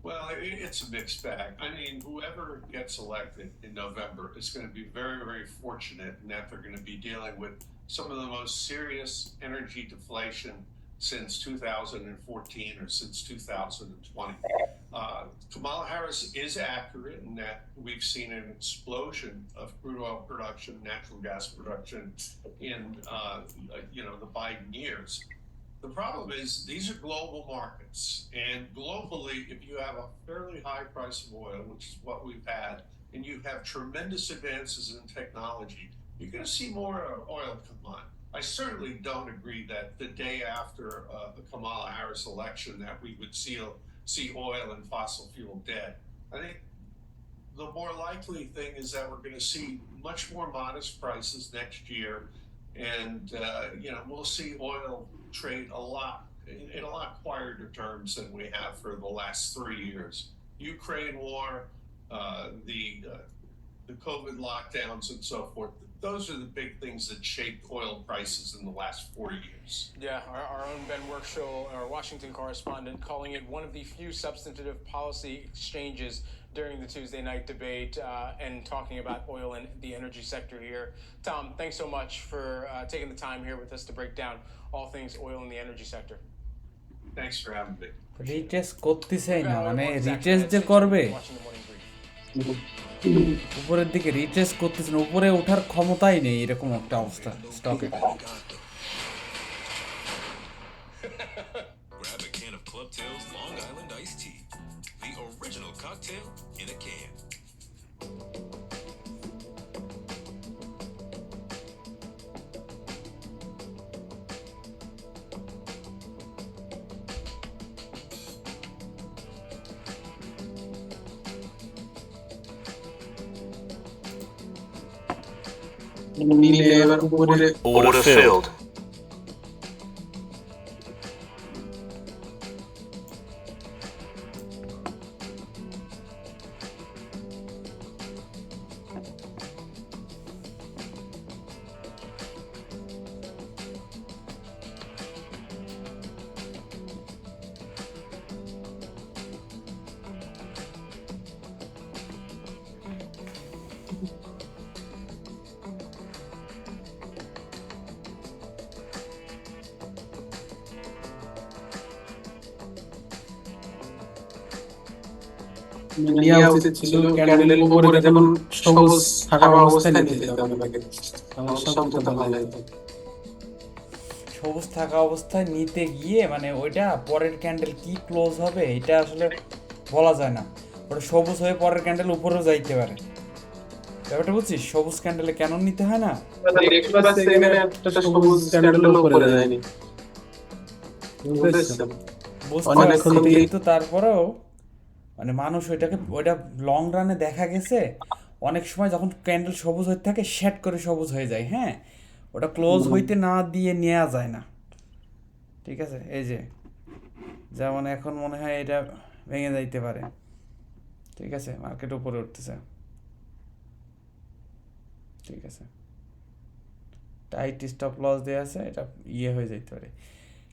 Well, it's a mixed bag. I mean, whoever gets elected in November is going to be very, very fortunate in that they're going to be dealing with some of the most serious energy deflation since 2014 or since 2020. Kamala Harris is accurate in that we've seen an explosion of crude oil production, natural gas production in the Biden years. The problem is these are global markets, and globally, if you have a fairly high price of oil, which is what we've had, and you have tremendous advances in technology, you're going to see more oil come on. I certainly don't agree that the day after the Kamala Harris election that we would see oil and fossil fuel dead. I think the more likely thing is that we're going to see much more modest prices next year, and we'll see oil trade in a lot quieter terms than we have for the last 3 years. Ukraine war, the COVID lockdowns, and so forth. Those are the big things that shaped oil prices in the last 4 years. Yeah, our own Ben Workshall, our Washington correspondent, calling it one of the few substantive policy exchanges during the Tuesday night debate and talking about oil and the energy sector here. Tom, thanks so much for taking the time here with us to break down all things oil and the energy sector. Thanks for having me. Retest করতেছেই না, মানে retest যে করবে উপরের দিকে retest করতেছে না, উপরে ওঠার ক্ষমতাই নেই, এরকম একটা অবস্থা স্টকে। Grab a can of Club Tail's Long Island iced tea, the original cocktail in a can. Order filled. নেওয়া উচিত ছিল ক্যান্ডেলের উপরে যেমন সবুজ থাকা অবস্থায় নিতে হবে আমাকে, আমার শব্দটা ভালো লাগতো। সবুজ থাকা অবস্থায় নিতে গিয়ে মানে ওইটা পরের ক্যান্ডেল কি ক্লোজ হবে এটা আসলে বলা যায় না, ওটা সবুজ হয়ে পরের ক্যান্ডেল উপরেও যাইতে পারে। ব্যাপারটা বুঝছিস, সবুজ ক্যান্ডেলে কেন নিতে হয় না, কিন্তু তারপরেও মানে মানুষ ওইটা লং রানে দেখা গেছে অনেক সময় যখন ক্যান্ডেল সবুজ হতে থাকে শ্যাট করে সবুজ হয়ে যায়। হ্যাঁ, ওটা ক্লোজ হইতে না দিয়ে নেওয়া যায় না, ঠিক আছে। এই যে যেমন এখন মনে হয় এটা ভেঙে যাইতে পারে, ঠিক আছে, মার্কেট উপরে উঠতেছে, ঠিক আছে, টাইট স্টপ লস দেওয়া আছে, এটা হয়ে যেতে পারে।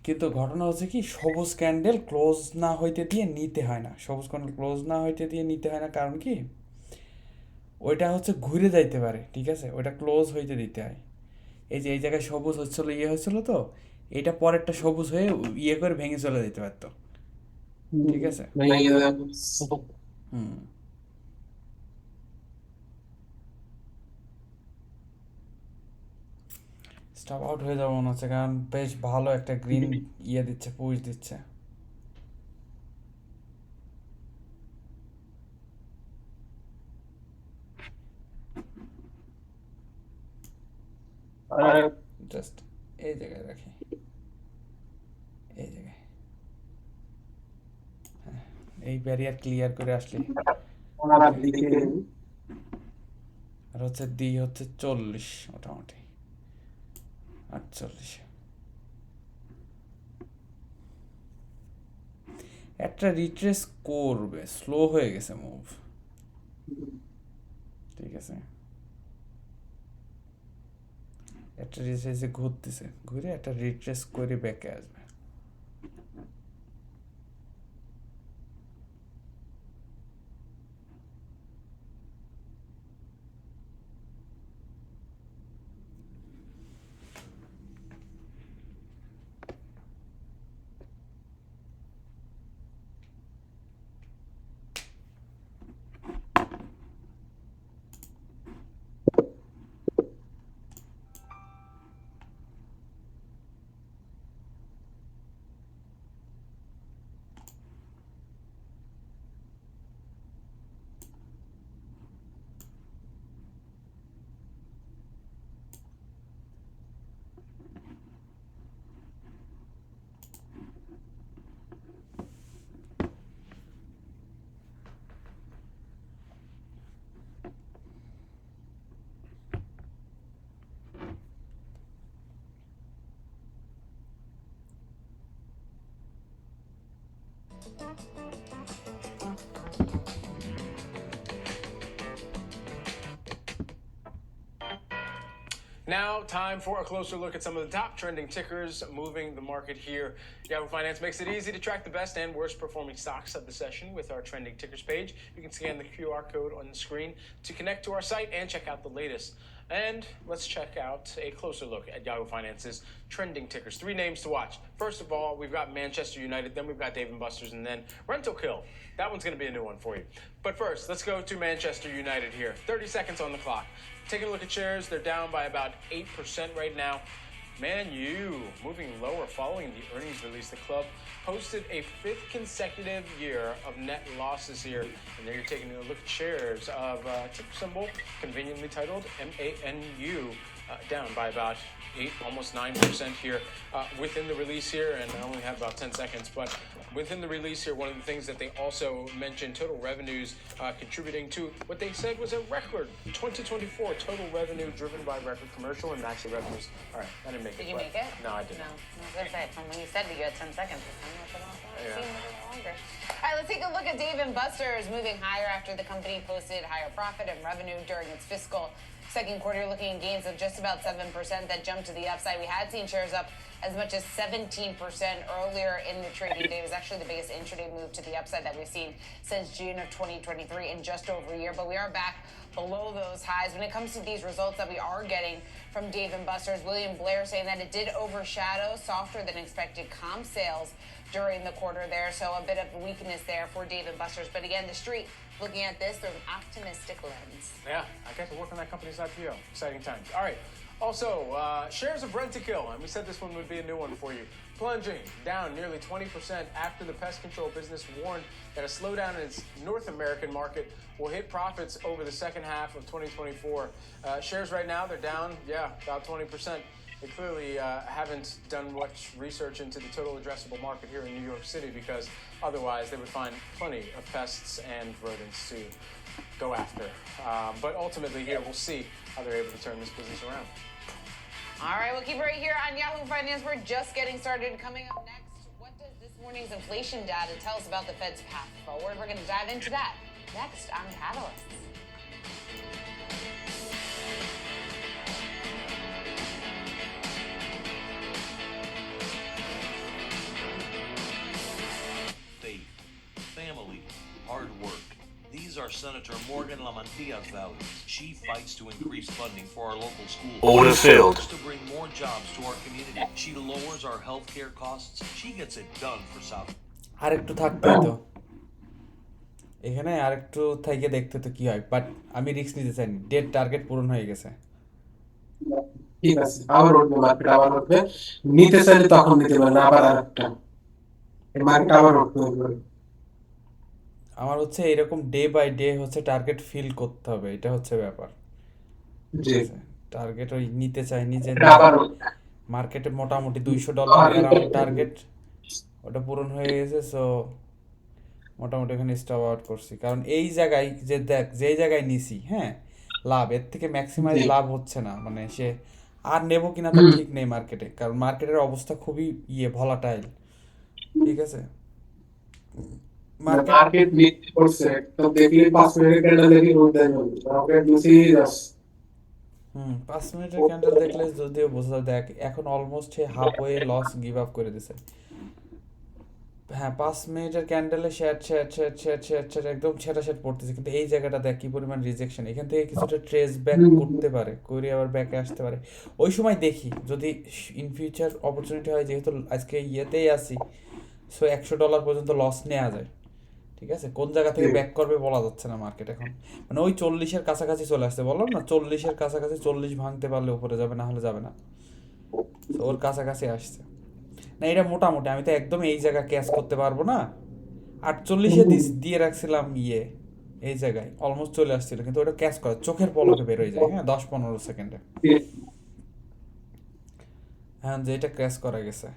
কিন্তু ঘটনা হচ্ছে কি, সবুজ ক্যান্ডেল ক্লোজ না হইতে দিয়ে নিতে হয় না, সবুজ ক্যান্ডেল ক্লোজ না হইতে দিয়ে নিতে হয় না, কারণ কি ওইটা হচ্ছে ঘুরে যাইতে পারে, ঠিক আছে, ওইটা ক্লোজ হইতে দিতে হয়। এই যে এই জায়গায় সবুজ হচ্ছিল হয়েছিল, তো এটা পরেরটা সবুজ হয়ে করে ভেঙে চলে যেতে পারতো, ঠিক আছে। স্টপ আউট হয়ে যাবে মনে হচ্ছে, কারণ বেশ ভালো একটা গ্রিন দিচ্ছে, পুশ দিচ্ছে। জাস্ট এই জায়গায় রাখি, এই জায়গায়, হ্যাঁ, এই ব্যারিয়ার ক্লিয়ার করে আসলে আর হচ্ছে ডি হচ্ছে 40, মোটামুটি 48। একটা রিট্রেস করবে, স্লো হয়ে গেছে মুভ, ঠিক আছে, একটা রিট্রেসে ঘুরতেছে, ঘুরে একটা রিট্রেস করে ব্যাকে আসবে। Now, time for a closer look at some of the top trending tickers moving the market here. Yahoo Finance makes it easy to track the best and worst performing stocks of the session with our trending tickers page. You can scan the QR code on the screen to connect to our site and check out the latest. And let's check out a closer look at Yahoo Finance's trending tickers. 3 names to watch. First of all, we've got Manchester United, then we've got Dave & Buster's, and then Rental Kill. That one's going to be a new one for you. But first, let's go to Manchester United here. 30 seconds on the clock. Taking a look at shares, they're down by about 8% right now. Man U moving lower following the earnings release. The club posted a 5th consecutive year of net losses here. And there you're taking a look at shares of ticker symbol conveniently titled MANU, down by about 8, almost 9% here within the release here. And I only have about 10 seconds, but within the release here, one of the things that they also mentioned, total revenues contributing to what they said was a record 2024 total revenue driven by record commercial and maxi revenues. All right, I didn't make it. Did you make it? No, I didn't. No. I was going to say, from when you said that you had 10 seconds, it Yeah. seemed a little longer. All right, let's take a look at Dave & Buster's moving higher after the company posted higher profit and revenue during its fiscal second quarter, looking at gains of just about 7%. That jumped to the upside. We had seen shares up as much as 17% earlier in the trading day. It was actually the biggest intraday move to the upside that we've seen since June of 2023 in just over a year. But we are back below those highs. When it comes to these results that we are getting from Dave & Buster's, William Blair saying that it did overshadow softer than expected comp sales during the quarter there. So a bit of weakness there for Dave & Buster's. But again, the street looking at this through an optimistic lens. Yeah, I got to work on that company's IPO. Exciting times. All right. Also, shares of Rent-A-Kill, and we said this one would be a new one for you. Plunging down nearly 20% after the pest control business warned that a slowdown in its North American market will hit profits over the second half of 2024. Shares right now, they're down, about 20%. They clearly haven't done much research into the total addressable market here in New York City, because otherwise they would find plenty of pests and rodents to go after. But ultimately here, we'll see how they're able to turn this business around. All right, we'll keep right here on Yahoo Finance. We're just getting started. Coming up next, what does this morning's inflation data tell us about the Fed's path forward? We're going to dive into that next on Catalysts. Faith, family, hard work. These are Senator Morgan Lamantia's values. She fights to increase funding for our local schools. Order filled. She works to bring more jobs to our community. She lowers our healthcare costs. She gets it done for South. আরেকটু থাকতে তো এখানে আরেকটু থেকে দেখতে তো কি হয়, বাট আমি রিস্ক নিতে চাইনি। ডেট টার্গেট পূরণ হয়ে গেছে। ঠিক আছে, আবার উঠবে মার্কেট, আবার উঠবে। নিতে চাইলে তখন নিতে পারেন আবার আরেকটা, এই মার্কেট আবার উঠবে। আমার হচ্ছে এরকম ডে বাই ডে হচ্ছে টার্গেট ফিল করতে হবে, এটা হচ্ছে ব্যাপার। জি, টার্গেট ওই নিতে চাইনি যে আবার মার্কেটে মোটামুটি $200 অ্যারাউন্ড টার্গেট, ওটা পূরণ হয়ে গেছে। সো মোটামুটি এখানে স্টপ আউট করছি, কারণ এই জায়গায় যে দেখ যেই জায়গায় নিছি, হ্যাঁ লাভ এর থেকে ম্যাক্সিমাইজ লাভ হচ্ছে না, মানে সে আর নেবো কিনা তার ঠিক নেই মার্কেটে, কারণ মার্কেটের অবস্থা খুবই ভলাটাইল। ঠিক আছে, মার্কেট নিচে পড়ছে, তো দেখলে 5 মিনিটের ক্যান্ডেল দেখি উঠে যাবে, মার্কেট নিচেই যাচ্ছে। 5 মিনিটের ক্যান্ডেল দেখলে যদিও বোঝা যায়, দেখ এখন almost half way loss give up করে দিছে। হ্যাঁ 5 মিনিটের ক্যান্ডেলে শেয়ার একদম ছেটাশেট পড়তেছে, কিন্তু এই জায়গাটা দেখ কি পরিমাণ রিজেকশন। এখান থেকে কিছুটা ট্রেস ব্যাক করতে পারে, করে আবার ব্যাকে আসতে পারে। ওই সময় দেখি যদি ইন ফিউচার অপরচুনিটি হয়, যেহেতু আজকে ইয়েতেই আসি, সো $100 পর্যন্ত লস নেওয়া যায়। ঠিক আছে, কোন জায়গা থেকে ব্যাক করবে বলা যাচ্ছে না মার্কেট এখন, মানে ওই 40-এর কাছাকাছি চলে আসছে। বললাম না 40-এর কাছাকাছি, 40 ভাঙতে পারলে উপরে যাবে, না হলে যাবে না। তো ওর কাছাকাছি আসছে না, এটা মোটামুটি আমি তো একদম এই জায়গা ক্যাচ করতে পারবো না। 48-এ দিয়ে রাখছিলাম এই জায়গায় অলমোস্ট চলে আসছিল, কিন্তু ওটা ক্যাচ করা চোখের পলকে বের হয়ে যায়। হ্যাঁ 10-15 সেকেন্ডে, হ্যাঁ যে এটা ক্যাচ করা গেছে।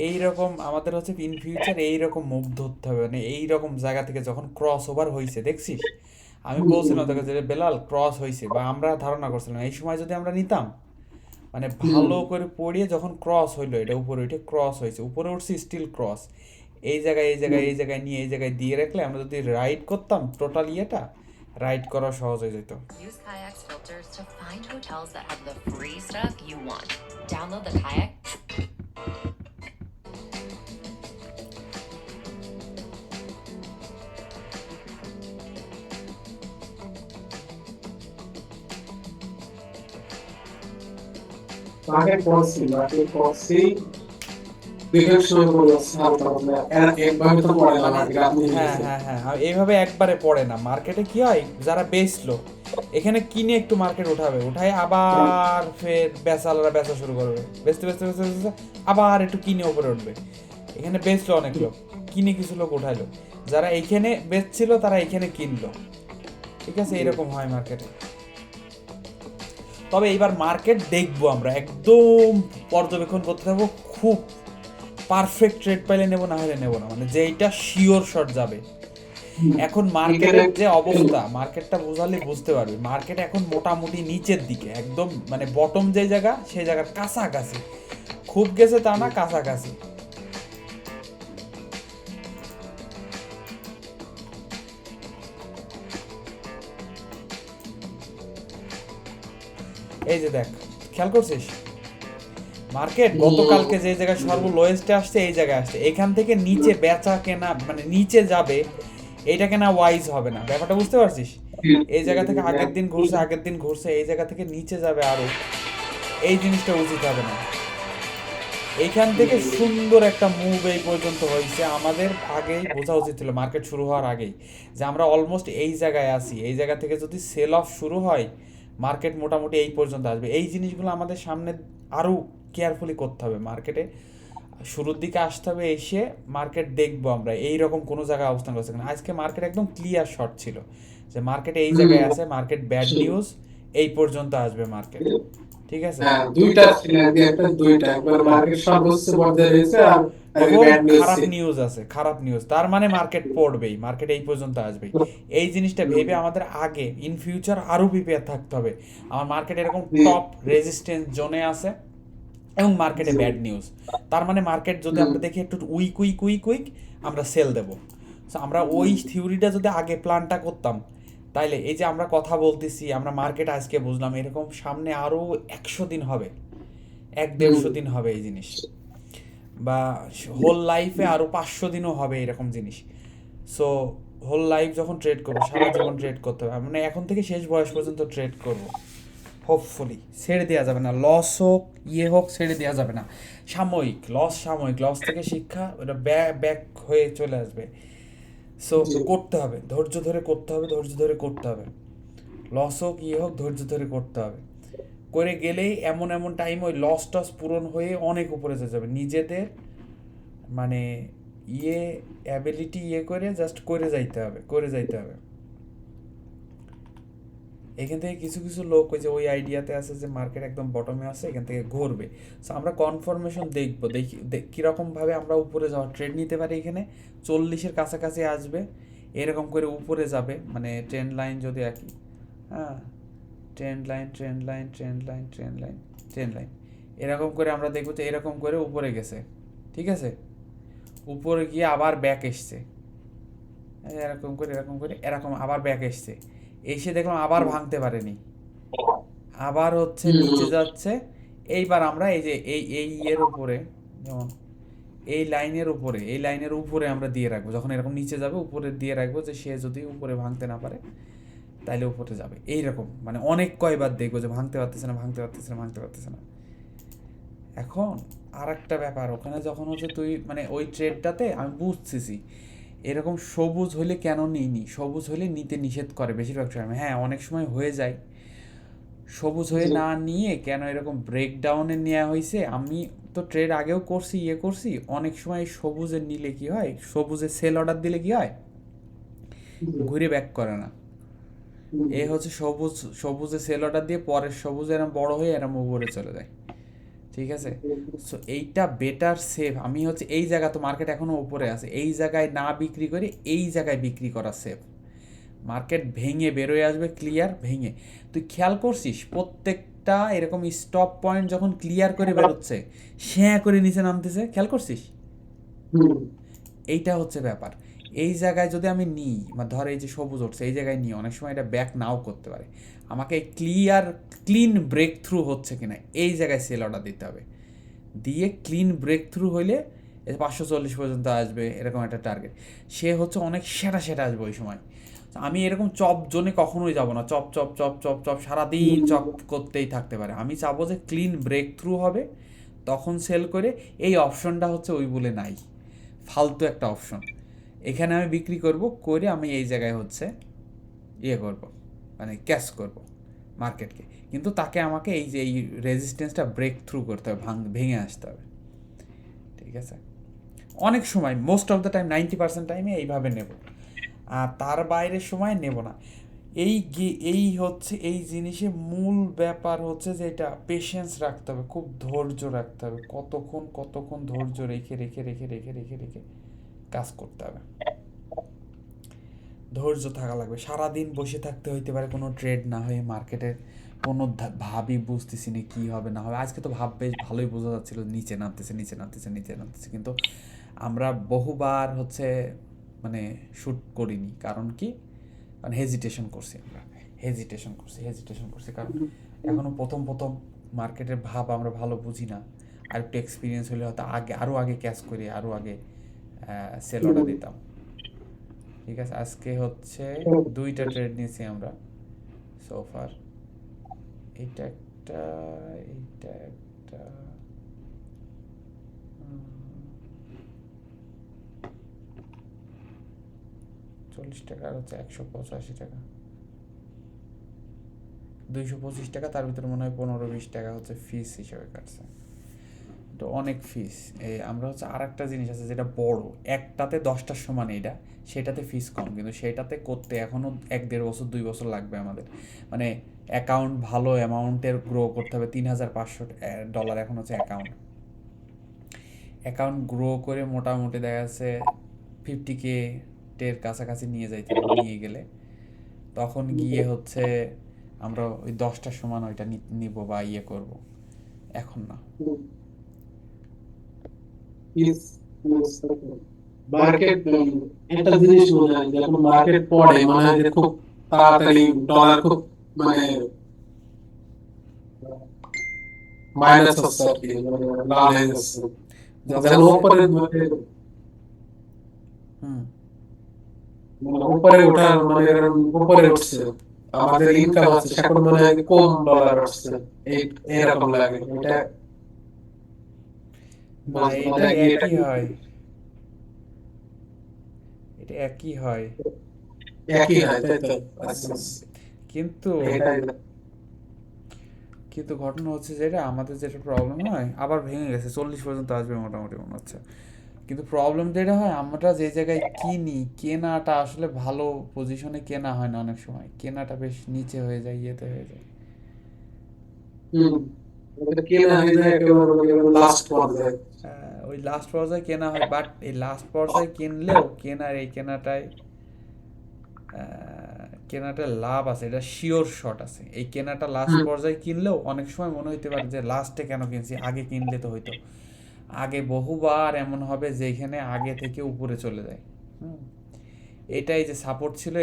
এইরকম আমাদের হচ্ছে ইন ফিউচার এইরকম মুভ ধরতে হবে, মানে এইরকম জায়গা থেকে যখন ক্রস ওভার হয়েছে দেখছিস, আমি বলছিলাম তোকে যে বেলাল ক্রস হয়েছে, বা আমরা ধারণা করছিলাম এই সময় যদি আমরা নিতাম, মানে ভালো করে পড়িয়ে যখন ক্রস হইলো, এটা উপরে উঠে ক্রস হয়েছে, উপরে উঠছে স্টিল ক্রস, এই জায়গায় এই জায়গায় এই জায়গায় নিয়ে এই জায়গায় দিয়ে রাখলে আমরা যদি রাইড করতাম টোটাল ইয়েটা, রাইড করা সহজ হয়ে যেত। Use Kayak's filters to find hotels that have the free stuff you want. Download the Kayak. Market পড়ছি বিকেল সময় পড়ে যাচ্ছে হালকা পাতলা, একভাবে তো পড়ে না মার্কেট, আপনি হ্যাঁ হ্যাঁ হ্যাঁ হ্যাঁ, এইভাবে একবারে পড়ে না। মার্কেটে কি হয়, যারা বেচলো এখানে কিনে একটু মার্কেট উঠাবে, উঠায় আবার ফের বেচালারা বেচা শুরু করবে, বেচতে বেচতে বেচতে বেচতে আবার একটু কিনে উপরে উঠবে। এখানে বেচলো অনেক লোক, কিনে কিছু লোক উঠাইলো, যারা এইখানে বেচছিল তারা এইখানে কিনলো, ঠিক আছে, এরকম হয় মার্কেটে। তবে এইবার মার্কেট দেখবো আমরা, একদম পর্যবেক্ষণ করতে থাকবো, খুব পারফেক্ট ট্রেড পাইলে নেবো, না হলে নেবো না, মানে যেইটা শিওর শট যাবে। এখন মার্কেটের যে অবস্থা, মার্কেটটা বোঝালে বুঝতে পারবি, মার্কেট এখন মোটামুটি নিচের দিকে, একদম মানে বটম যে জায়গা সেই জায়গার কাছাকাছি, খুব গেছে তা না, কাছাকাছি। এই যে দেখ, খেয়াল করছিস মার্কেট গতকালকে যে জায়গায় সর্ব লোয়েস্টে আসছে এই জায়গায় আসছে, এখান থেকে নিচে বেচা কেনা মানে নিচে যাবে, এইটা কেনা ওয়াইজ হবে না, ব্যাপারটা বুঝতে পারছিস? এই জায়গা থেকে আগের দিন ঘুরছে, এই জায়গা থেকে নিচে যাবে আরো, এই জিনিসটা উচিত হবে না। এইখান থেকে সুন্দর একটা মুভ এই পর্যন্ত হয়েছে, আমাদের আগেই বোঝা উচিত ছিল মার্কেট শুরু হওয়ার আগেই, যে আমরা অলমোস্ট এই জায়গায় আছি, এই জায়গা থেকে যদি সেল অফ শুরু হয় মার্কেট মোটামুটি এই পর্যন্ত আসবে। এই জিনিসগুলো আমাদের সামনে আরও কেয়ারফুলি করতে হবে, মার্কেটে শুরুর দিকে আসতে হবে, এসে মার্কেট দেখবো আমরা এইরকম কোনো জায়গায় অবস্থান করছে কিনা। আজকে মার্কেট একদম ক্লিয়ার শট ছিল যে মার্কেট এই জায়গায় আছে, মার্কেট ব্যাড নিউজ এই পর্যন্ত আসবে মার্কেট, ঠিক আছে। হ্যাঁ দুইটা একটা দুইটা, একবার মার্কেট সর্বোচ্চ পর্যায়ে রয়েছে আর খারাপ নিউজ আছে, খারাপ নিউজ, তার মানে মার্কেট পড়বেই, মার্কেট এই পর্যন্ত আসবেই। এই জিনিসটা ভেবে আমাদের আগে ইন ফিউচার আরো প্রিপেয়ার থাকতে হবে। আমার মার্কেট এরকম টপ রেজিস্ট্যান্স জোনে আছে এবং মার্কেটে ব্যাড নিউজ, তার মানে মার্কেট যদি আমরা দেখি একটু উইক আমরা সেল দেবো। সো আমরা ওই থিওরিটা যদি আগে প্ল্যানটা করতাম, তাইলে এই যে আমরা কথা বলতেছি, আমরা মার্কেট আজকে বুঝলাম, এরকম সামনে আরও 100 দিন হবে, 1-150 দিন হবে এই জিনিস, বা হোল লাইফে আরও 500 দিনও হবে এরকম জিনিস। সো হোল লাইফ যখন ট্রেড করবো, সারা জীবন ট্রেড করতে হবে, মানে এখন থেকে শেষ বয়স পর্যন্ত ট্রেড করবো, হোপফুলি ছেড়ে দেওয়া যাবে না, লস হোক হোক ছেড়ে দেওয়া যাবে না। সাময়িক লস থেকে শিক্ষা, ওটা ব্যাক হয়ে চলে আসবে। সো করতে হবে, ধৈর্য ধরে করতে হবে, লস হোক হোক ধৈর্য ধরে করতে হবে, করে গেলেই এমন টাইম ওই লস টস পূরণ হয়ে অনেক উপরে যাবে, নিজেদের মানে অ্যাবিলিটি করে জাস্ট করে যাইতে হবে। এখান থেকে কিছু লোক ওই যে ওই আইডিয়াতে আছে যে মার্কেট একদম বটমে আছে, এখান থেকে ঘুরবে। সো আমরা কনফার্মেশন দেখি কীরকমভাবে আমরা উপরে যাওয়ার ট্রেড নিতে পারি। এখানে 40-এর কাছাকাছি আসবে, এরকম করে উপরে যাবে, মানে ট্রেন্ড লাইন যদি একই, হ্যাঁ ট্রেন্ড লাইন এরকম করে আমরা দেখবো যে এরকম করে উপরে গেছে, ঠিক আছে, উপরে গিয়ে আবার ব্যাক এসছে, এরকম করে আবার ব্যাক এসছে, এসে দেখলাম আবার ভাঙতে পারেনি, আবার হচ্ছে নিচে যাচ্ছে। এইবার আমরা এই যে এই এর উপরে, যেমন এই লাইনের উপরে আমরা দিয়ে রাখবো, যখন এরকম নিচে যাবে উপরে দিয়ে রাখবো, যে সে যদি উপরে ভাঙতে না পারে তাইলে উপরে যাবে। এইরকম মানে অনেক কয়বার দেখবো যে ভাঙতে পারতেছে না। এখন আর একটা ব্যাপার, ওখানে যখন হচ্ছে তুই মানে ওই ট্রেডটাতে আমি বুঝতেছি এরকম সবুজ হলে কেন নিইনি, সবুজ হলে নিতে নিষেধ করে বেশিরভাগ সময়। হ্যাঁ অনেক সময় হয়ে যায়, সবুজ হয়ে না নিয়ে কেন এরকম ব্রেকডাউনে নেওয়া হয়েছে। আমি তো ট্রেড আগেও করছি, অনেক সময় সবুজে নিলে কি হয়, সবুজে সেল অর্ডার দিলে কি হয়, ঘুরে ব্যাক করে না। এ হচ্ছে সবুজে সেল অর্ডার দিয়ে পরের সবুজ এরম বড় হয়ে এরম উপরে চলে যায়, ঠিক আছে? সো এইটা বেটার সেফ। আমি হচ্ছে এই জায়গা তো মার্কেট এখনও উপরে আছে, এই জায়গায় না বিক্রি করে এই জায়গায় বিক্রি করা সেফ। মার্কেট ভেঙে বেরোয় আসবে, ক্লিয়ার ভেঙে, তুই খেয়াল করছিস প্রত্যেকটা এরকম স্টপ পয়েন্ট যখন ক্লিয়ার করে বেরোচ্ছে শ্যাঁ করে নিচে নামতেছে, খেয়াল করছিস? এইটা হচ্ছে ব্যাপার। এই জায়গায় যদি আমি নিই, ধর এই যে সবুজ উঠছে এই জায়গায় নিই, অনেক সময় এটা ব্যাক নাও করতে পারে। আমাকে ক্লিন ব্রেক থ্রু হচ্ছে কিনা এই জায়গায় সেল অর্ডার দিতে হবে, দিয়ে ক্লিন ব্রেক থ্রু হইলে 540 পর্যন্ত আসবে এরকম একটা টার্গেট। সে হচ্ছে অনেক সেটা আসবে ওই সময়। আমি এরকম চপ জোনে কখনোই যাব না, chop chop chop chop chop সারাদিন চপ করতেই থাকতে পারে। আমি চাবো যে ক্লিন ব্রেক থ্রু হবে তখন সেল করে। এই অপশনটা হচ্ছে ওই বলে নাই, ফালতু একটা অপশন। এখানে আমি বিক্রি করব করে আমি এই জায়গায় হচ্ছে করব, মানে ক্যাশ করব মার্কেটকে। কিন্তু তাকে আমাকে এই যে এই রেজিস্ট্যান্সটা ব্রেক থ্রু করতে হবে, ভেঙে আসতে হবে। ঠিক আছে? অনেক সময় মোস্ট অফ দ্য টাইম 90% টাইমে এইভাবে নেব, আর তার বাইরের সময় নেব না। এই হচ্ছে এই জিনিসে মূল ব্যাপার হচ্ছে যে এটা পেশেন্স রাখতে হবে, খুব ধৈর্য রাখতে হবে, কতক্ষণ ধৈর্য রেখে রেখে রেখে রেখে রেখে রেখে কাজ করতে হবে। ধৈর্য থাকা লাগবে, সারাদিন বসে থাকতে হইতে পারে কোনো ট্রেড না হয়ে মার্কেটের কোনো ভাবই বুঝতেছি না কী হবে না হবে। আজকে তো ভাব বেশ ভালোই বোঝা যাচ্ছিলো নিচে নামতেছে, কিন্তু আমরা বহুবার হচ্ছে মানে শ্যুট করিনি। কারণ কি? কারণ হেজিটেশন করছি, কারণ এখনও প্রথম মার্কেটের ভাব আমরা ভালো বুঝি না। আর একটু এক্সপিরিয়েন্স হলে হয়তো আরও আগে ক্যাশ করে আরও আগে সেল অর্ডার দিতাম। ঠিক আছে? আজকে হচ্ছে 2টা ট্রেড নিয়েছি আমরা সোফার। এইটা একটা 40 টাকা, আর হচ্ছে 185 টাকা, 225 টাকা। তার ভিতরে মনে হয় 15-20 টাকা হচ্ছে ফিস হিসেবে কাটছে। তো অনেক ফিস। আমরা হচ্ছে আর একটা জিনিস আছে যেটা বড়, একটাতে 10টার সমান এইটা, সেটাতে ফিস কম, কিন্তু সেটাতে করতে এখনও 1-1.5 বছর 2 বছর লাগবে আমাদের। মানে অ্যাকাউন্ট ভালো অ্যামাউন্টের গ্রো করতে হবে। $3,500 এখন হচ্ছে অ্যাকাউন্ট গ্রো করে মোটামুটি দেখা যাচ্ছে 50K টের কাছাকাছি নিয়ে যাইতে হবে। নিয়ে গেলে তখন গিয়ে হচ্ছে আমরা ওই 10টার সমান ওইটা নিব বা করব, এখন না। মার্কেট একটা জিনিস মনে হয় যখন মার্কেট পড়ে মনে হয় যে খুব তাড়াতাড়ি ডলার খুব মানে মাইনাস হচ্ছে আর কি, মানে লাল হয়ে যাচ্ছে যখন উপরে উপরে ওঠার মানে উপরে উঠছে আমাদের ইনকাম আছে, এখন মনে হয় কম ডলার উঠছে, এরকম লাগে। এটা না, এটা একই হয়, এটা একই হয়, তাই তো। কিন্তু কিন্তু ঘটনা হচ্ছে যেটা আমাদের যেটা প্রবলেম হয়, আবার ভেঙে গেছে 40 পর্যন্ত আসবে মোটামুটি মনে হচ্ছে। কিন্তু প্রবলেম যেটা হয়, আমরা যে জায়গায় কিনি, কেনাটা আসলে ভালো পজিশনে কেনা হয় না, অনেক সময় কেনাটা বেশ নিচে হয়ে যায়, ইয়েতে হয়ে যায়। ওই লাস্ট পর্যায়ে কেনা হয়, বাট এই লাস্ট পর্যায়ে কিনলেও কেনাটা লাভ আছে, এটা শিওর শট আছে। এই কেনাটা লাস্ট পর্যায়ে কিনলেও অনেক সময় মনে হইতে পারে যে লাস্টে কেন কিনছি, আগে কিনলে তো হইতো। আগে বহুবার এমন হবে যেখানে আগে থেকে উপরে চলে যায়। এটাই যে সাপোর্ট ছিল,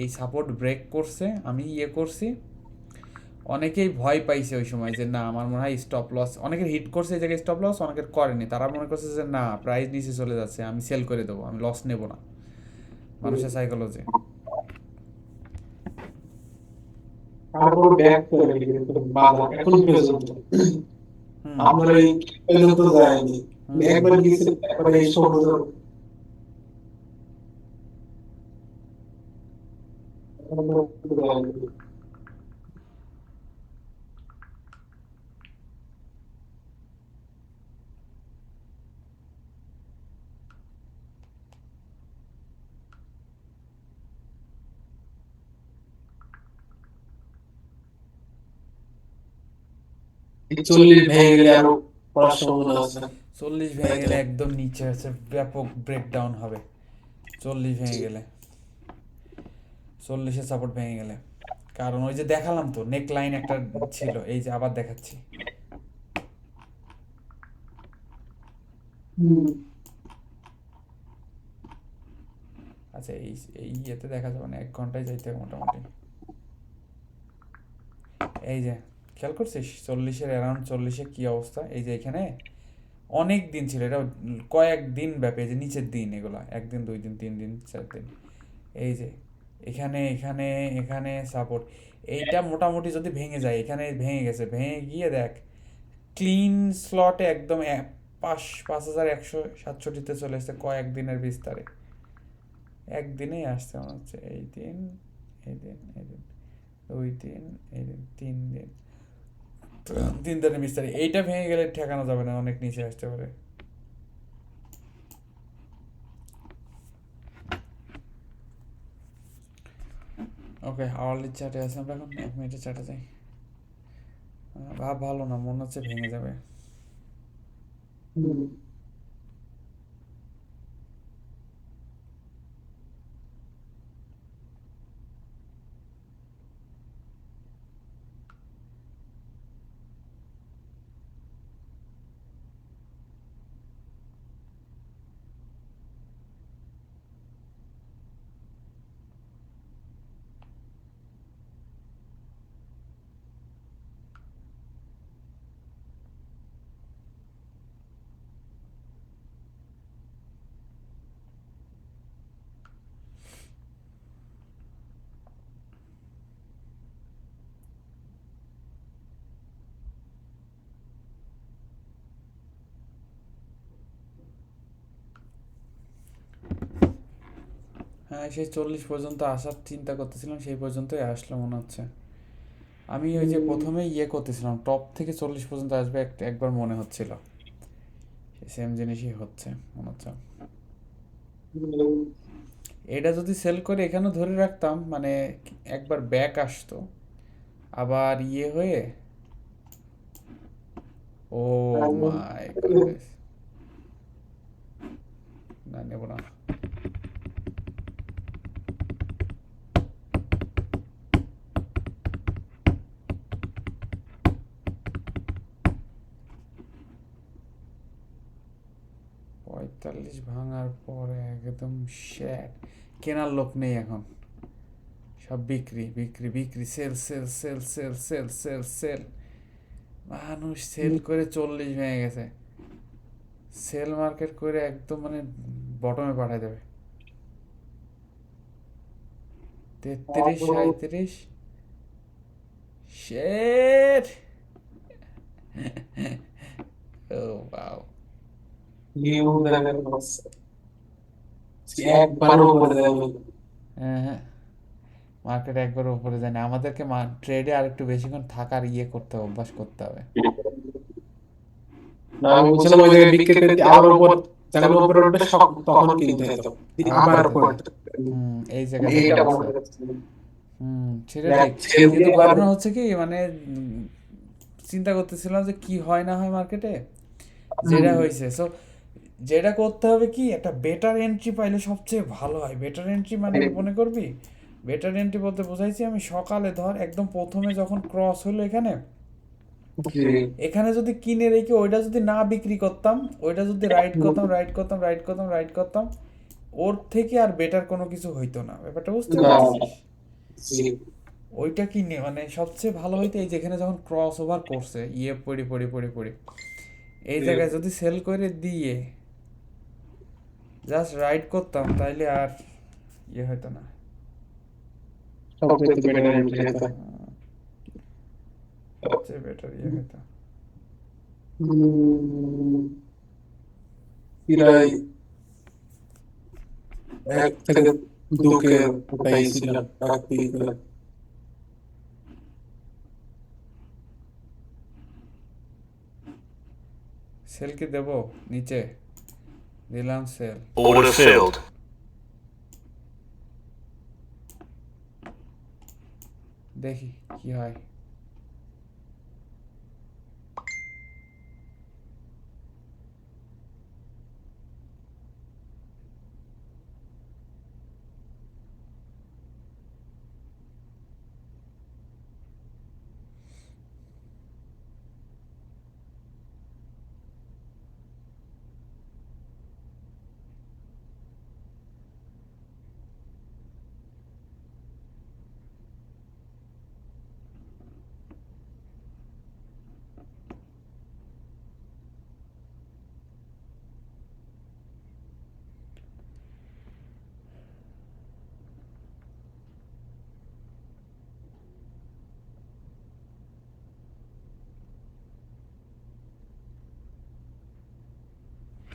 এই সাপোর্ট ব্রেক করছে, আমি করছি। অনেকেই ভয় পাইছে ওই সময় যে না আমার মনে হয় স্টপ লস, অনেকের হিট করছে এই জায়গায় স্টপ লস, অনেকের করেনি। তারা মনে করছে যে না প্রাইস নিচে চলে যাচ্ছে, আমি সেল করে দেবো, আমি লস নেব না। মানুষের সাইকোলজি। তারপর ব্যাক করে কিন্তু বাধা এখন পর্যন্ত আমরা এই পর্যন্ত যাইনি, একবার গেছি, একবার এই সমুদ্র 40 ভেঙে গেলে আরো পড়ার সম্ভাবনা আছে। 40 ভেঙে গেলে একদম নিচে আছে, ব্যাপক ব্রেকডাউন হবে 40 ভেঙে গেলে, 40-এর সাপোর্ট ভেঙে গেলে। কারণ ওই যে দেখালাম তো নেক লাইন একটা ছিল, এই যে আবার দেখাচ্ছি। আচ্ছা এই এই ইয়েতে দেখা যাবে না, 1 ঘন্টায় যাইতে হবে মোটামুটি। এই যে খেয়াল করছিস 40-এর অ্যারাউন্ড 40-এ কি অবস্থা? এই যে এখানে অনেক দিন ছিল, এটা কয়েক দিন ব্যাপী, যে নিচের দিন এগুলা, 1 দিন 2 দিন 3 দিন 4 দিন। এই যে এখানে এখানে এখানে সাপোর্ট, এইটা মোটামুটি যদি ভেঙে যায়, এখানে ভেঙে গেছে, ভেঙে গিয়ে দেখ ক্লিন স্লটে একদম 5167তে চলে এসেছে কয়েক দিনের বিস্তারে, একদিনেই আসছে মনে হচ্ছে। এই দিন, এই দিন, এই দিন, 2 দিন, এই দিন, 3 দিন, 3 দিনের বিস্তারে। এইটা ভেঙে গেলে ঠেকানো যাবে না, অনেক নিচে আসতে পারে। ওকে, আওয়ারলি চার্টে আছে আমরা এখন, 1 মিনিটের চার্টে যাই। ভাব ভালো না, মনে হচ্ছে ভেঙে যাবে। হ্যাঁ, সেই 40 পর্যন্ত আসার চিন্তা করতেছিলাম, সেই পর্যন্তই আসলো মনে হচ্ছে। আমি ওই যে প্রথমে ইয়ে করতেছিলাম, টপ থেকে 40 পর্যন্ত আসবে একবার মনে হচ্ছিল, সেম জিনিসই হচ্ছে মনে হচ্ছে। এটা যদি সেল করে এখানে ধরে রাখতাম, মানে একবার ব্যাক আসতো, আবার ইয়ে হয়ে, ও মাই গডনেস, না নেব না। পঁয়তাল্লিশ ভাঙার পরে একদম শ্যাট, কেনার লোক নেই এখন, সব বিক্রি বিক্রি বিক্রি, sell sell sell sell sell sell sell, মানুষ সেল করে 40 ভেঙে গেছে, সেল মার্কেট করে একদম মানে বটমে পাঠায় দেবে। 33 37 শেট। ও ওয়াও, হ্যাঁ, মার্কেট একবার উপরে যায় না, আমাদেরকে ট্রেডে আর একটু বেশিক্ষণ থাকার ইয়ে করতে হবে, অভ্যাস করতে হবে। আমি বলছিলাম ওই জায়গায় বিক্রি করে আবার উপর, যখন উপরে উঠবে তখন কিনতে হতো আবার উপরে। এই জায়গায় সেটা ঠিক, কিন্তু ঘটনা হচ্ছে কি, মানে চিন্তা করতেছিলাম যে কি হয় না হয় মার্কেটে, যেটা হয়েছে। সো যেটা করতে হবে কি, একটা বেটার এন্ট্রি পাইলে সবচেয়ে ভালো হয়। বেটার এন্ট্রি মানে মনে করবি, বেটার এন্ট্রি বলতে বোঝাইছি আমি, সকালে ধর একদম প্রথমে যখন ক্রস হলো এখানে, এখানে যদি কিনে রেখে ওইটা যদি না বিক্রি করতাম, ওইটা যদি রাইড করতাম রাইড করতাম রাইড করতাম রাইড করতাম, ওর থেকে আর বেটার কোনো কিছু হইতো না। ব্যাপারটা বুঝতে পারছিস? ওইটা কিনে মানে সবচেয়ে ভালো হইতো এই যেখানে যখন ক্রস ওভার করছে, ইয়ে পড়ি পড়ি পড়ি পড়ি, এই জায়গায় যদি সেল করে দিয়ে জাস্ট রাইড করতাম, তাইলে আর ইয়ে হইতো না। সবচেয়ে বেটার ইয়ে হইতো। প্রায় 1 থেকে 2 কে উঠাইছিলাম। সেল কি দেবো? নিচে দিলাম সেল। Order filled. দেখি কি হয়।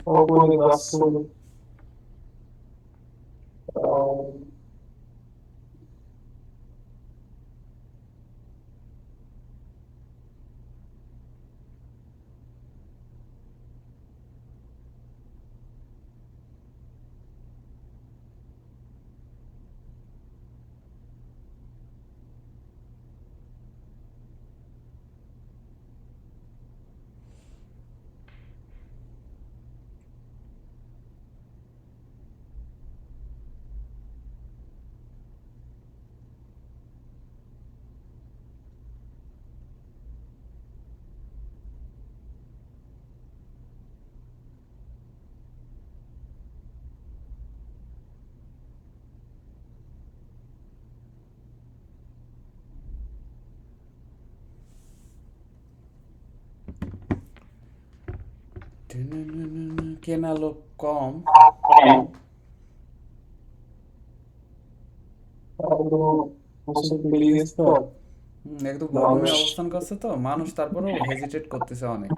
ওপরে যাচ্ছে কেনা লোক কম, একদম বটমে অবস্থান করছে তো মানুষ, তারপরেও হেজিটেট করতেছে অনেক,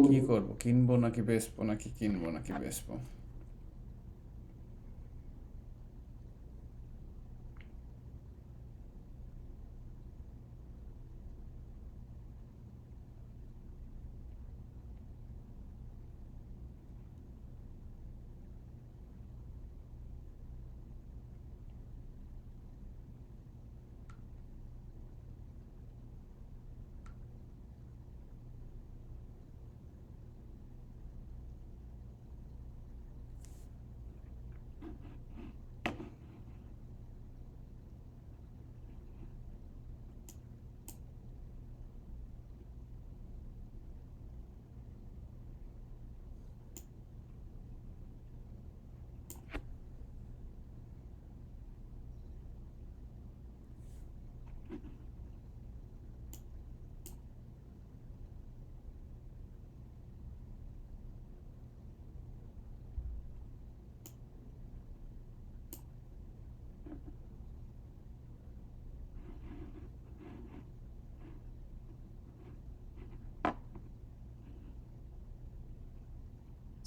কি করব, কিনবো নাকি বেচবো, নাকি কিনবো নাকি বেচবো।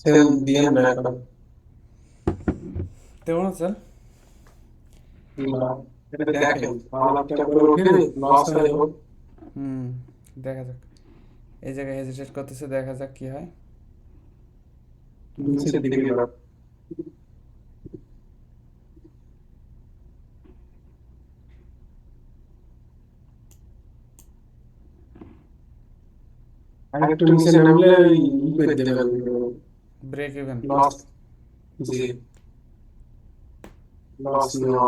সেল দিয়ে না এখন তেমন আছে এটা দেখেন মালাটা করে উঠে লস হয়ে হোক। দেখা যাক, এই জায়গায় হেজিটেট করতেছে, দেখা যাক কি হয়। নিচের দিকে যাও আর একটু নিচে নামলে ই করে দেবেন ব্রেক ইভেন। লস, জি লস নেওয়া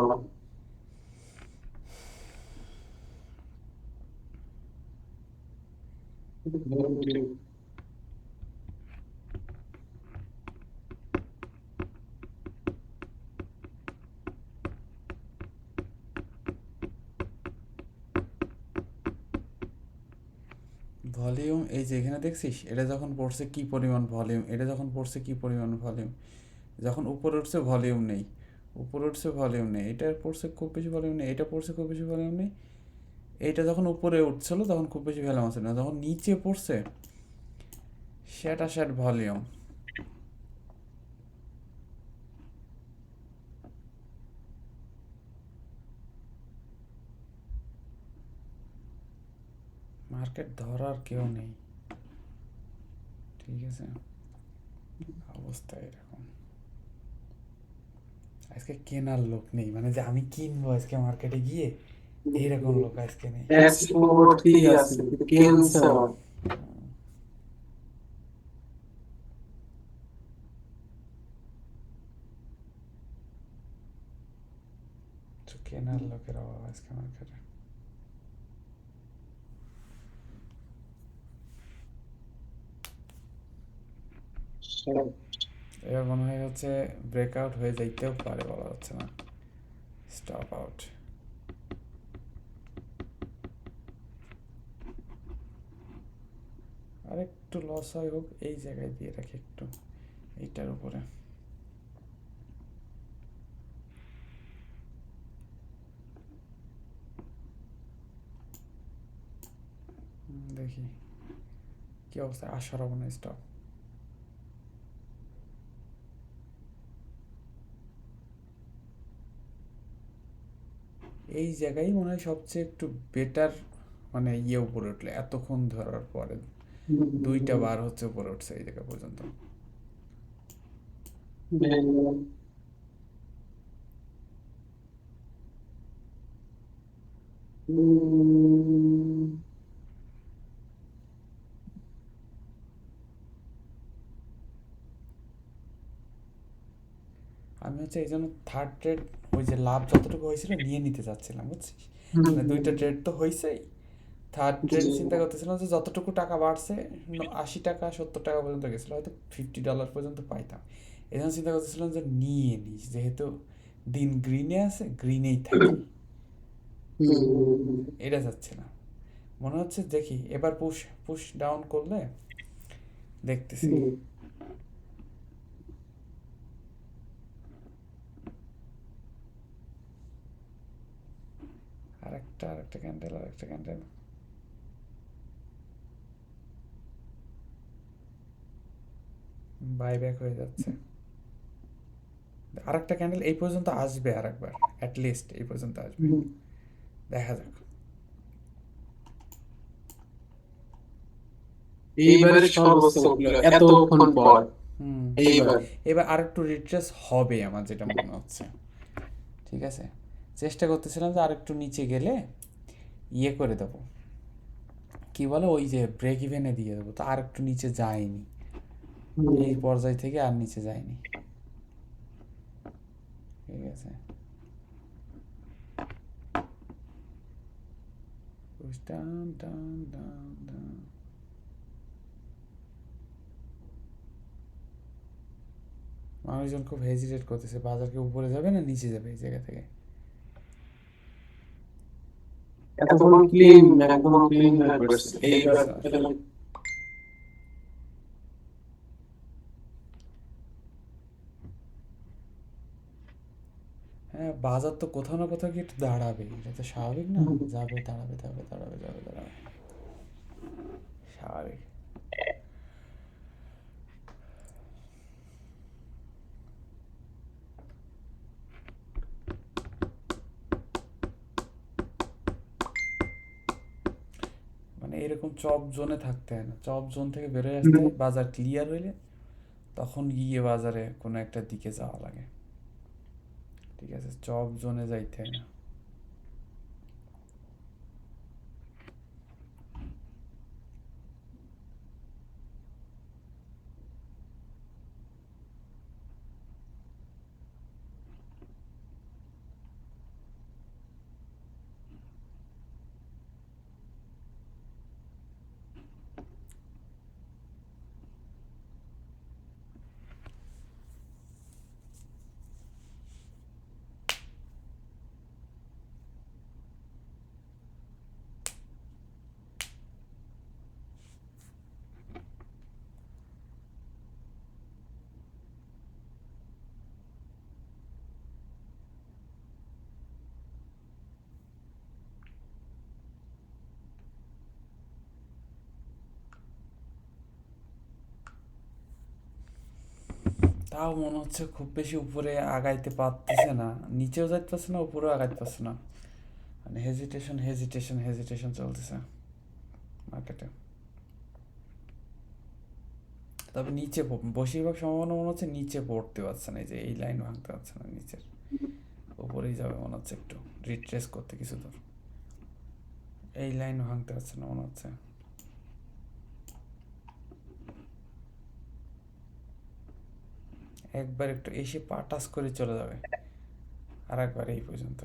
ভলিউম এই যে এখানে দেখছিস, এটা যখন পড়ছে কি পরিমাণ ভলিউম, এটা যখন পড়ছে কি পরিমাণ ভলিউম, যখন উপরে উঠছে ভলিউম নেই, উপরে উঠছে ভলিউম নেই, এটা পড়ছে খুব বেশি ভলিউম নেই, এটা পড়ছে খুব বেশি ভলিউম নেই। এইটা যখন উপরে উঠছিল তখন খুব বেশি ভলিউম আছে না, যখন নিচে পড়ছে সেটা সেট ভলিউম। মার্কেট ধরার কেউ নেই, ঠিক আছে, অবস্থা এরকম। আজকে কেনার লোক নেই, মানে যে আমি কিনবো আজকে মার্কেটে গিয়ে, এইরকম লোক আজকে নেই। এক্সপোর্ট ঠিক আছে ক্যান্সার কেনার লোকের অভাব আজকে মার্কেটে। এবার মনে হয় হচ্ছে ব্রেকআউট হয়ে যাইতেও পারে, বলা যাচ্ছে না, স্টপ আউট। আর একটু লস হয় হোক, এই জায়গায় দিয়ে রাখি একটু, এইটার উপরে। দেখি কি অবস্থা, আসার হবে না স্টপ। এই জায়গায় মনে হয় সবচেয়ে একটু বেটার, মানে উপরে উঠলে এতক্ষণ ধরার পরে 2টা বার হচ্ছে উপরে উঠছে এই জায়গা পর্যন্ত। আমি হচ্ছে এই জন্য থার্ড ট্রেড ওই যে লাভ যতটুকু হয়েছিল নিয়ে নিতে চাচ্ছিলাম, বুঝছিস? মানে 2টা ট্রেড তো হয়েছেই, থার্ড ট্রেড চিন্তা করতেছিলাম যে যতটুকু টাকা বাড়ছে 80 টাকা 70 টাকা পর্যন্ত গেছিলো, হয়তো $50 পর্যন্ত পাইতাম। এই জন্য চিন্তা করতেছিলাম যে নিয়ে নিস, যেহেতু দিন গ্রিনে আছে গ্রিনেই থাকি, এটা যাচ্ছে না মনে হচ্ছে। দেখি এবার পুশ পুশ ডাউন করলে দেখতেছি। আরেকটা ক্যান্ডেল বাইব্যাক হয়ে যাচ্ছে। আরেকটা ক্যান্ডেল এই পর্যন্ত আসবে, আরেকবার অ্যাটলিস্ট এই পর্যন্ত আসবে, দেখা যাক। এইবারে সর্বোচ্চ এতক্ষণ পর এবার আরেকটু রিট্রেস হবে আমার যেটা মনে হচ্ছে। ঠিক আছে, চেষ্টা করতেছিলাম যে আরেকটু নিচে গেলে করে দেবো, কি বলে ওই যে ব্রেক ইভেনে দিয়ে দেবো, তো আরেকটু নিচে যায়নি, এই পর্যায় থেকে আর নিচে যায়নি। ঠিক আছে, মানুষজন খুব হেজিটেট করতেছে, বাজারকে উপরে যাবে না নিচে যাবে এই জায়গা থেকে। হ্যাঁ, বাজার তো কোথাও না কোথাও কি একটু দাঁড়াবে, এটা তো স্বাভাবিক না? যাবে, দাঁড়াবে, স্বাভাবিক। মানে এরকম চপ জোনে থাকতে হয় না, চপ জোন থেকে বেরোয় আসতে বাজার ক্লিয়ার হইলে তখন গিয়ে বাজারে কোনো একটা দিকে যাওয়া লাগে। ঠিক আছে, চপ জোনে যাইতে হয় না। তাও মনে হচ্ছে খুব বেশি উপরে আগাইতে পারতেছে না, নিচেও যাইতে পারছে না, উপরেও আগাইতে পারছে না, মানে হেজিটেশন চলতেছে মার্কেটে। তবে নিচে বেশিরভাগ সম্ভাবনা মনে হচ্ছে নিচে পড়তে পারছে না, এই যে এই লাইন ভাঙতে পারছে না, নিচের উপরেই যাবে মনে হচ্ছে, একটু রিট্রেস করতে কিছু দূর। এই লাইন ভাঙতে পারছে না মনে হচ্ছে। একবার একটু এসে পা টাচ করে চলে যাবে, আর একবার এই পর্যন্ত।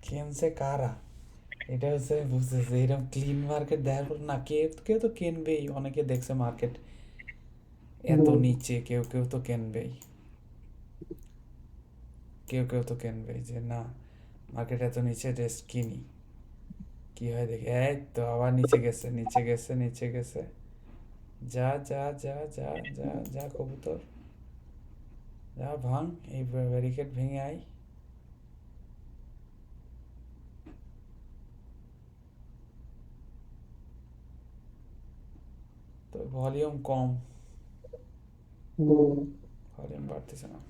কিনছে কারা, এটা হচ্ছে বুঝতেছে। এরকম ক্লিন মার্কেট দেখার পর না, কেউ তো কিনবেই, অনেকে দেখছে মার্কেট এত নিচে, কেউ তো কিনবেই, কেউ তো কিনবেই, যে না মার্কেট এত নিচে রেস্ট কিনি, কি হয় দেখি, এই তো আবার নিচে গেছে নিচে গেছে নিচে গেছে, যা যা যা যা যা যা কবুতর যা, ভাঙ এই ব্যারিকেড ভেঙে আয়। তো ভলিউম কম, ভলিউম বাড়তেছে না।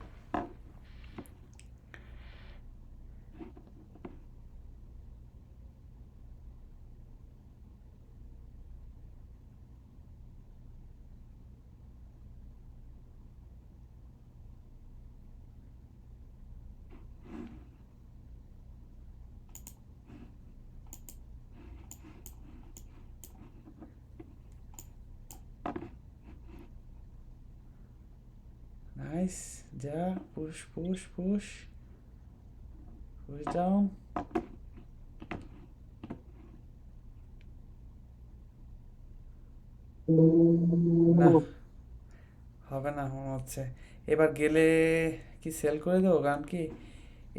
Nice, ja, push, push, push. Push down. না হবে না মনে হচ্ছে। এবার গেলে কি সেল করে দেবো, গান কি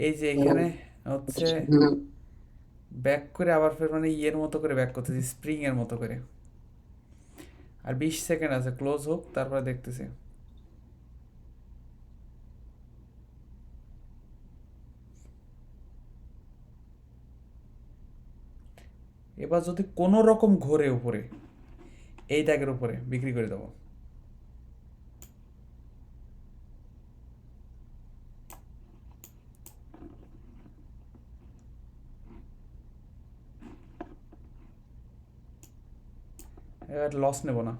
এই যে এখানে হচ্ছে ব্যাক করে আবার ফের মানে ইয়ের মতো করে ব্যাক করতেছি, স্প্রিং এর মতো করে। আর 20 সেকেন্ড আছে, ক্লোজ হোক তারপরে দেখতেছি। এবার যদি কোনো রকম ঘোরে উপরে, এই ট্যাগের উপরে বিক্রি করে দেবো। এবার লস নেব না।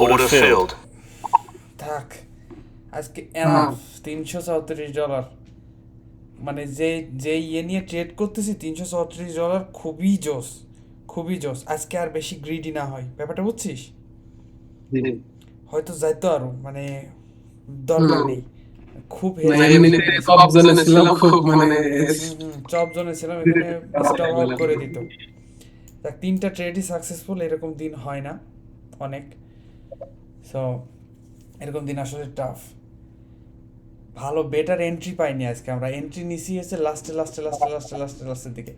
Order filled. থাক আজকে এনাফ। $334, মানে যে যে ইয়ে নিয়ে ট্রেড করতেছি $334 খুবই জোস, খুবই জোস। আজকে আর বেশি গ্রিডি না হয়, ব্যাপারটা বুঝছিস? হয়তো যাইতো আরো, মানে দরকার নেই খুব চপ জোনে ছিলাম, এখানে স্টপ আউট করে দিত। দেখ 3টা ট্রেডই সাকসেসফুল, এরকম দিন হয় না অনেক। সো এরকম দিন আসলে টাফ। ভালো বেটার এন্ট্রি পাইনি আজকে আমরা, এন্ট্রি নিছি হচ্ছে লাস্টের দিকে।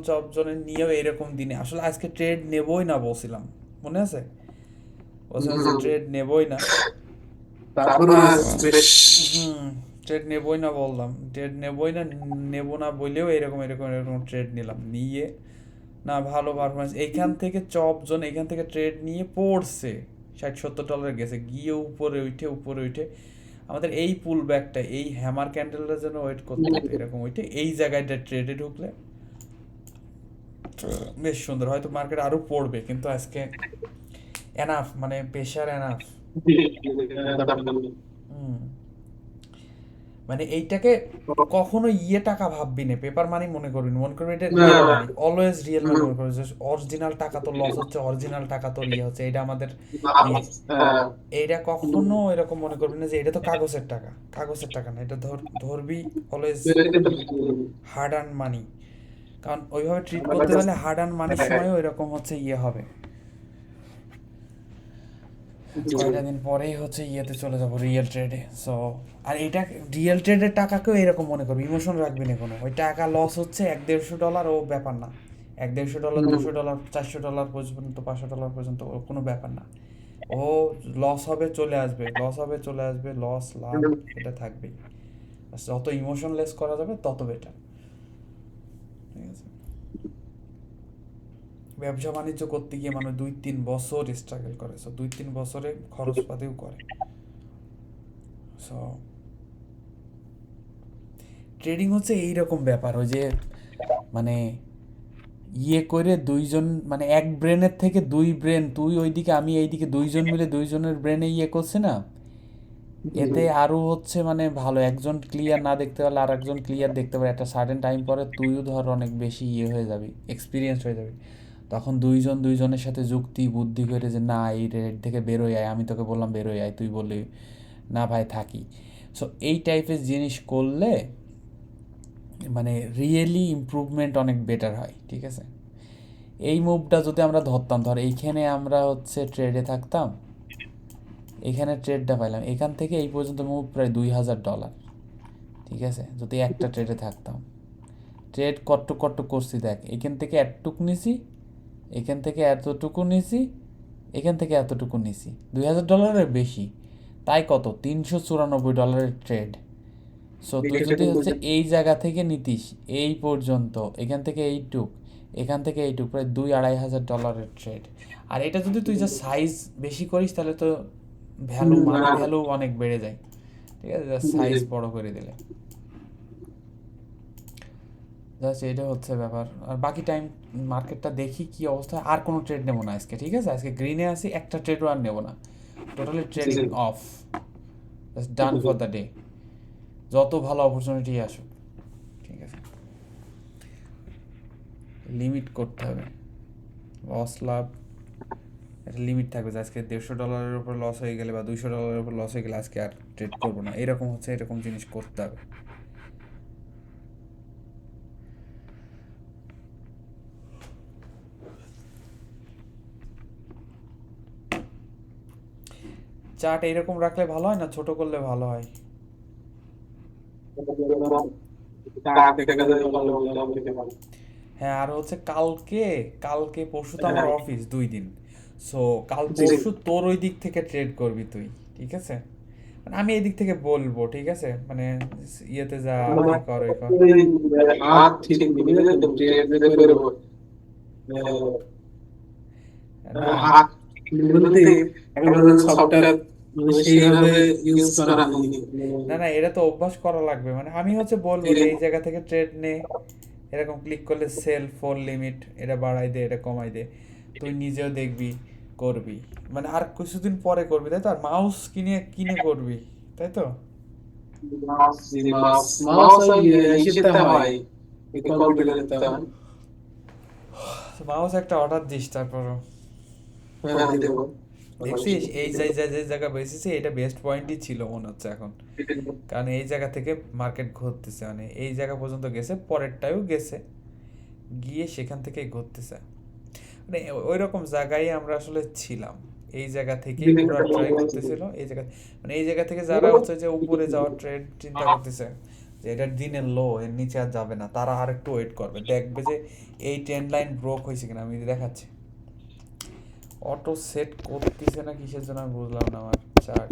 চপজনের নিয়েও এরকম দিনে আসলে আজকে ট্রেড নেবই না বলছিলাম, মনে আছে? ট্রেড নেবই না, ট্রেড নেবই না বললাম, ট্রেড নেবই না, নেবো না বললেও এরকম ট্রেড নিলাম, নিয়ে না ভালো পারফরমেন্স। এইখান থেকে চপজন এখান থেকে ট্রেড নিয়ে পড়ছে $60-70 গেছে, গিয়ে উপরে উঠে আমাদের এই পুল ব্যাকটা, এই হ্যামার ক্যান্ডেলটা যেন ওয়েট করতে হতো এরকম ওইটা, এই জায়গাটা ট্রেডে ঢুকলে বেশ সুন্দর। হয়তো মার্কেট আরো পড়বে, কিন্তু আজকে এনাফ, মানে প্রেশার এনাফ। মানে এইটাকে কখনো ইয়ে টাকা ভাববি না, পেপার মানি মনে করবি এটা রিয়েল মানি, অলওয়েজ রিয়েল মানি মনে করবি। অরিজিনাল টাকা তো লস হচ্ছে, অরিজিনাল টাকা তো ইয়ে হচ্ছে, এটা আমাদের এইটা কখনো এরকম মনে করবি না যে এটা তো কাগজের টাকা না, এটা ধরবি অলওয়েজ হার্ড আর্ন মানি। কারণ ওইভাবে ট্রিট করতে হলে হার্ড আর্ন মানির সময়ও এরকম হচ্ছে ইয়ে হবে। কয়টা দিন পরেই হচ্ছে ইয়েতে চলে যাবো রিয়েল ট্রেডে। সো আর এটা রিয়েল ট্রেডের টাকাকেও এরকম মনে করবি, ইমোশন রাখবি না কোনো। ওই টাকা লস হচ্ছে $100-150 ও ব্যাপার না, $100-150 $200 $400 পর্যন্ত $500 পর্যন্ত কোনো ব্যাপার না। ও লস হবে চলে আসবে, লস লাভ এটা থাকবেই। যত ইমোশনলেস করা যাবে তত বেটার, ঠিক আছে? ব্যবসা বাণিজ্য করতে গিয়ে মানুষ 2-3 বছর স্ট্রাগল করে, সো 2-3 বছরে খরচপাতিও করে। সো ট্রেডিং হচ্ছে এইরকম ব্যাপার, ওই যে মানে ইয়ে করে দুইজন, মানে এক ব্রেনের থেকে দুই ব্রেন, তুই ওইদিকে আমি এইদিকে, দুইজন মিলে দুইজনের ব্রেনে ইয়ে করছে না, এতে আরও হচ্ছে মানে ভালো, একজন ক্লিয়ার না দেখতে পারলে আর একজন ক্লিয়ার দেখতে পারে। একটা সার্টেন টাইম পরে তুইও ধর অনেক বেশি ইয়ে হয়ে যাবি, এক্সপিরিয়েন্স হয়ে যাবি, তখন দুইজন দুইজনের সাথে যুক্তি বুদ্ধি করে যে না এই রেট থেকে বেরোয় আয়, আমি তোকে বললাম বেরোয় আয়, তুই বললি না ভাই থাকি। সো এই টাইপের জিনিস করলে মানে রিয়েলি ইমপ্রুভমেন্ট অনেক বেটার হয়, ঠিক আছে। এই মুভটা যদি আমরা ধরতাম, ধর এইখানে আমরা হচ্ছে ট্রেডে থাকতাম, এখানে ট্রেডটা পাইলাম, এখান থেকে এই পর্যন্ত মুভ প্রায় $2000, ঠিক আছে, যদি একটা ট্রেডে থাকতাম। ট্রেড কট্টুক কট্টুক করছি দেখ, এখান থেকে এতটুকু নিছি, এখান থেকে এতটুকু নিছি, এখান থেকে এতটুকু নিছি, $2000 বেশি, তাই কত $394 ট্রেড। সো তুই যদি হচ্ছে এই জায়গা থেকে নিতিস এই পর্যন্ত, এখান থেকে এইটুক, এখান থেকে এইটুক, প্রায় $2,000-2,500 ট্রেড। আর এটা যদি তুই যা সাইজ বেশি করিস তাহলে তো ভ্যালু, মানি ভ্যালু অনেক বেড়ে যায়, ঠিক আছে, যা সাইজ বড় করে দিলে। জাস্ট এটা হচ্ছে ব্যাপার। আর বাকি টাইম মার্কেটটা দেখি কি অবস্থা। আর কোনো ট্রেড নেবো না আজকে, ঠিক আছে, আজকে গ্রিনে আসি, একটা ট্রেডও আর নেবো না, totally trading of, just done for the day, যত ভালো অপরচুনিটি আসুক, ঠিক আছে। লিমিট করতে হবে, লস লাভ একটা লিমিট থাকবে, যে আজকে $150 উপর লস হয়ে গেলে বা $200 উপর লস হয়ে গেলে আজকে আর ট্রেড করবো না, এরকম হচ্ছে, এরকম জিনিস করতে হবে। চার্ট এইরকম রাখলে ভালো হয় না ছোট করলে ভালো হয়? হ্যাঁ, আর হচ্ছে কালকে কালকে পরশু তো আমার অফিস 2 দিন, সো কাল পরশু তোর ওই দিক থেকে ট্রেড করবি তুই, ঠিক আছে, মানে আমি এই দিক থেকে বলবো, ঠিক আছে, মানে ইয়েতে যা কর ওই কর। না না, এটা তো অভ্যাস করা লাগবে, মানে আমি হচ্ছে বলবো যে এই জায়গা থেকে ট্রেড নে, এরকম ক্লিক করলে সেল ফোর লিমিট, এটা বাড়াই দে, এটা কমাই দে, তুই নিজেও দেখবি করবি, মানে আর কিছুদিন পরে করবি, তাই তো, আর মাউস কিনে কিনে করবি, তাই তো। মাউস একটা অর্ডার দিস, তারপরও দেখছিস এই যে জায়গা বেসেছে এটা বেস্ট পয়েন্টই ছিল মনে হচ্ছে এখন, কারণ এই জায়গা থেকে মার্কেট ঘুরতেছে, মানে এই জায়গা পর্যন্ত গেছে, পরেরটাও গেছে, গিয়ে সেখান থেকে ঘুরতেছে, মানে ওই রকম জায়গায় আমরা আসলে ছিলাম, এই জায়গা থেকে পুরো ট্রাই করতেছিল, এই জায়গা মানে এই জায়গা থেকে যারা হচ্ছে যে উপরে যাওয়ার ট্রেড চিন্তা করতেছে যে এটার দিনের লো, এর নিচে আর যাবে না, তারা আর একটু ওয়েট করবে, দেখবে যে এই ট্রেন্ড লাইন ব্রোক হয়েছে কিনা। আমি দেখাচ্ছি, অটো সেট করতেছে না কিসের জন্য আমি বুঝলাম না, আমার চার্ট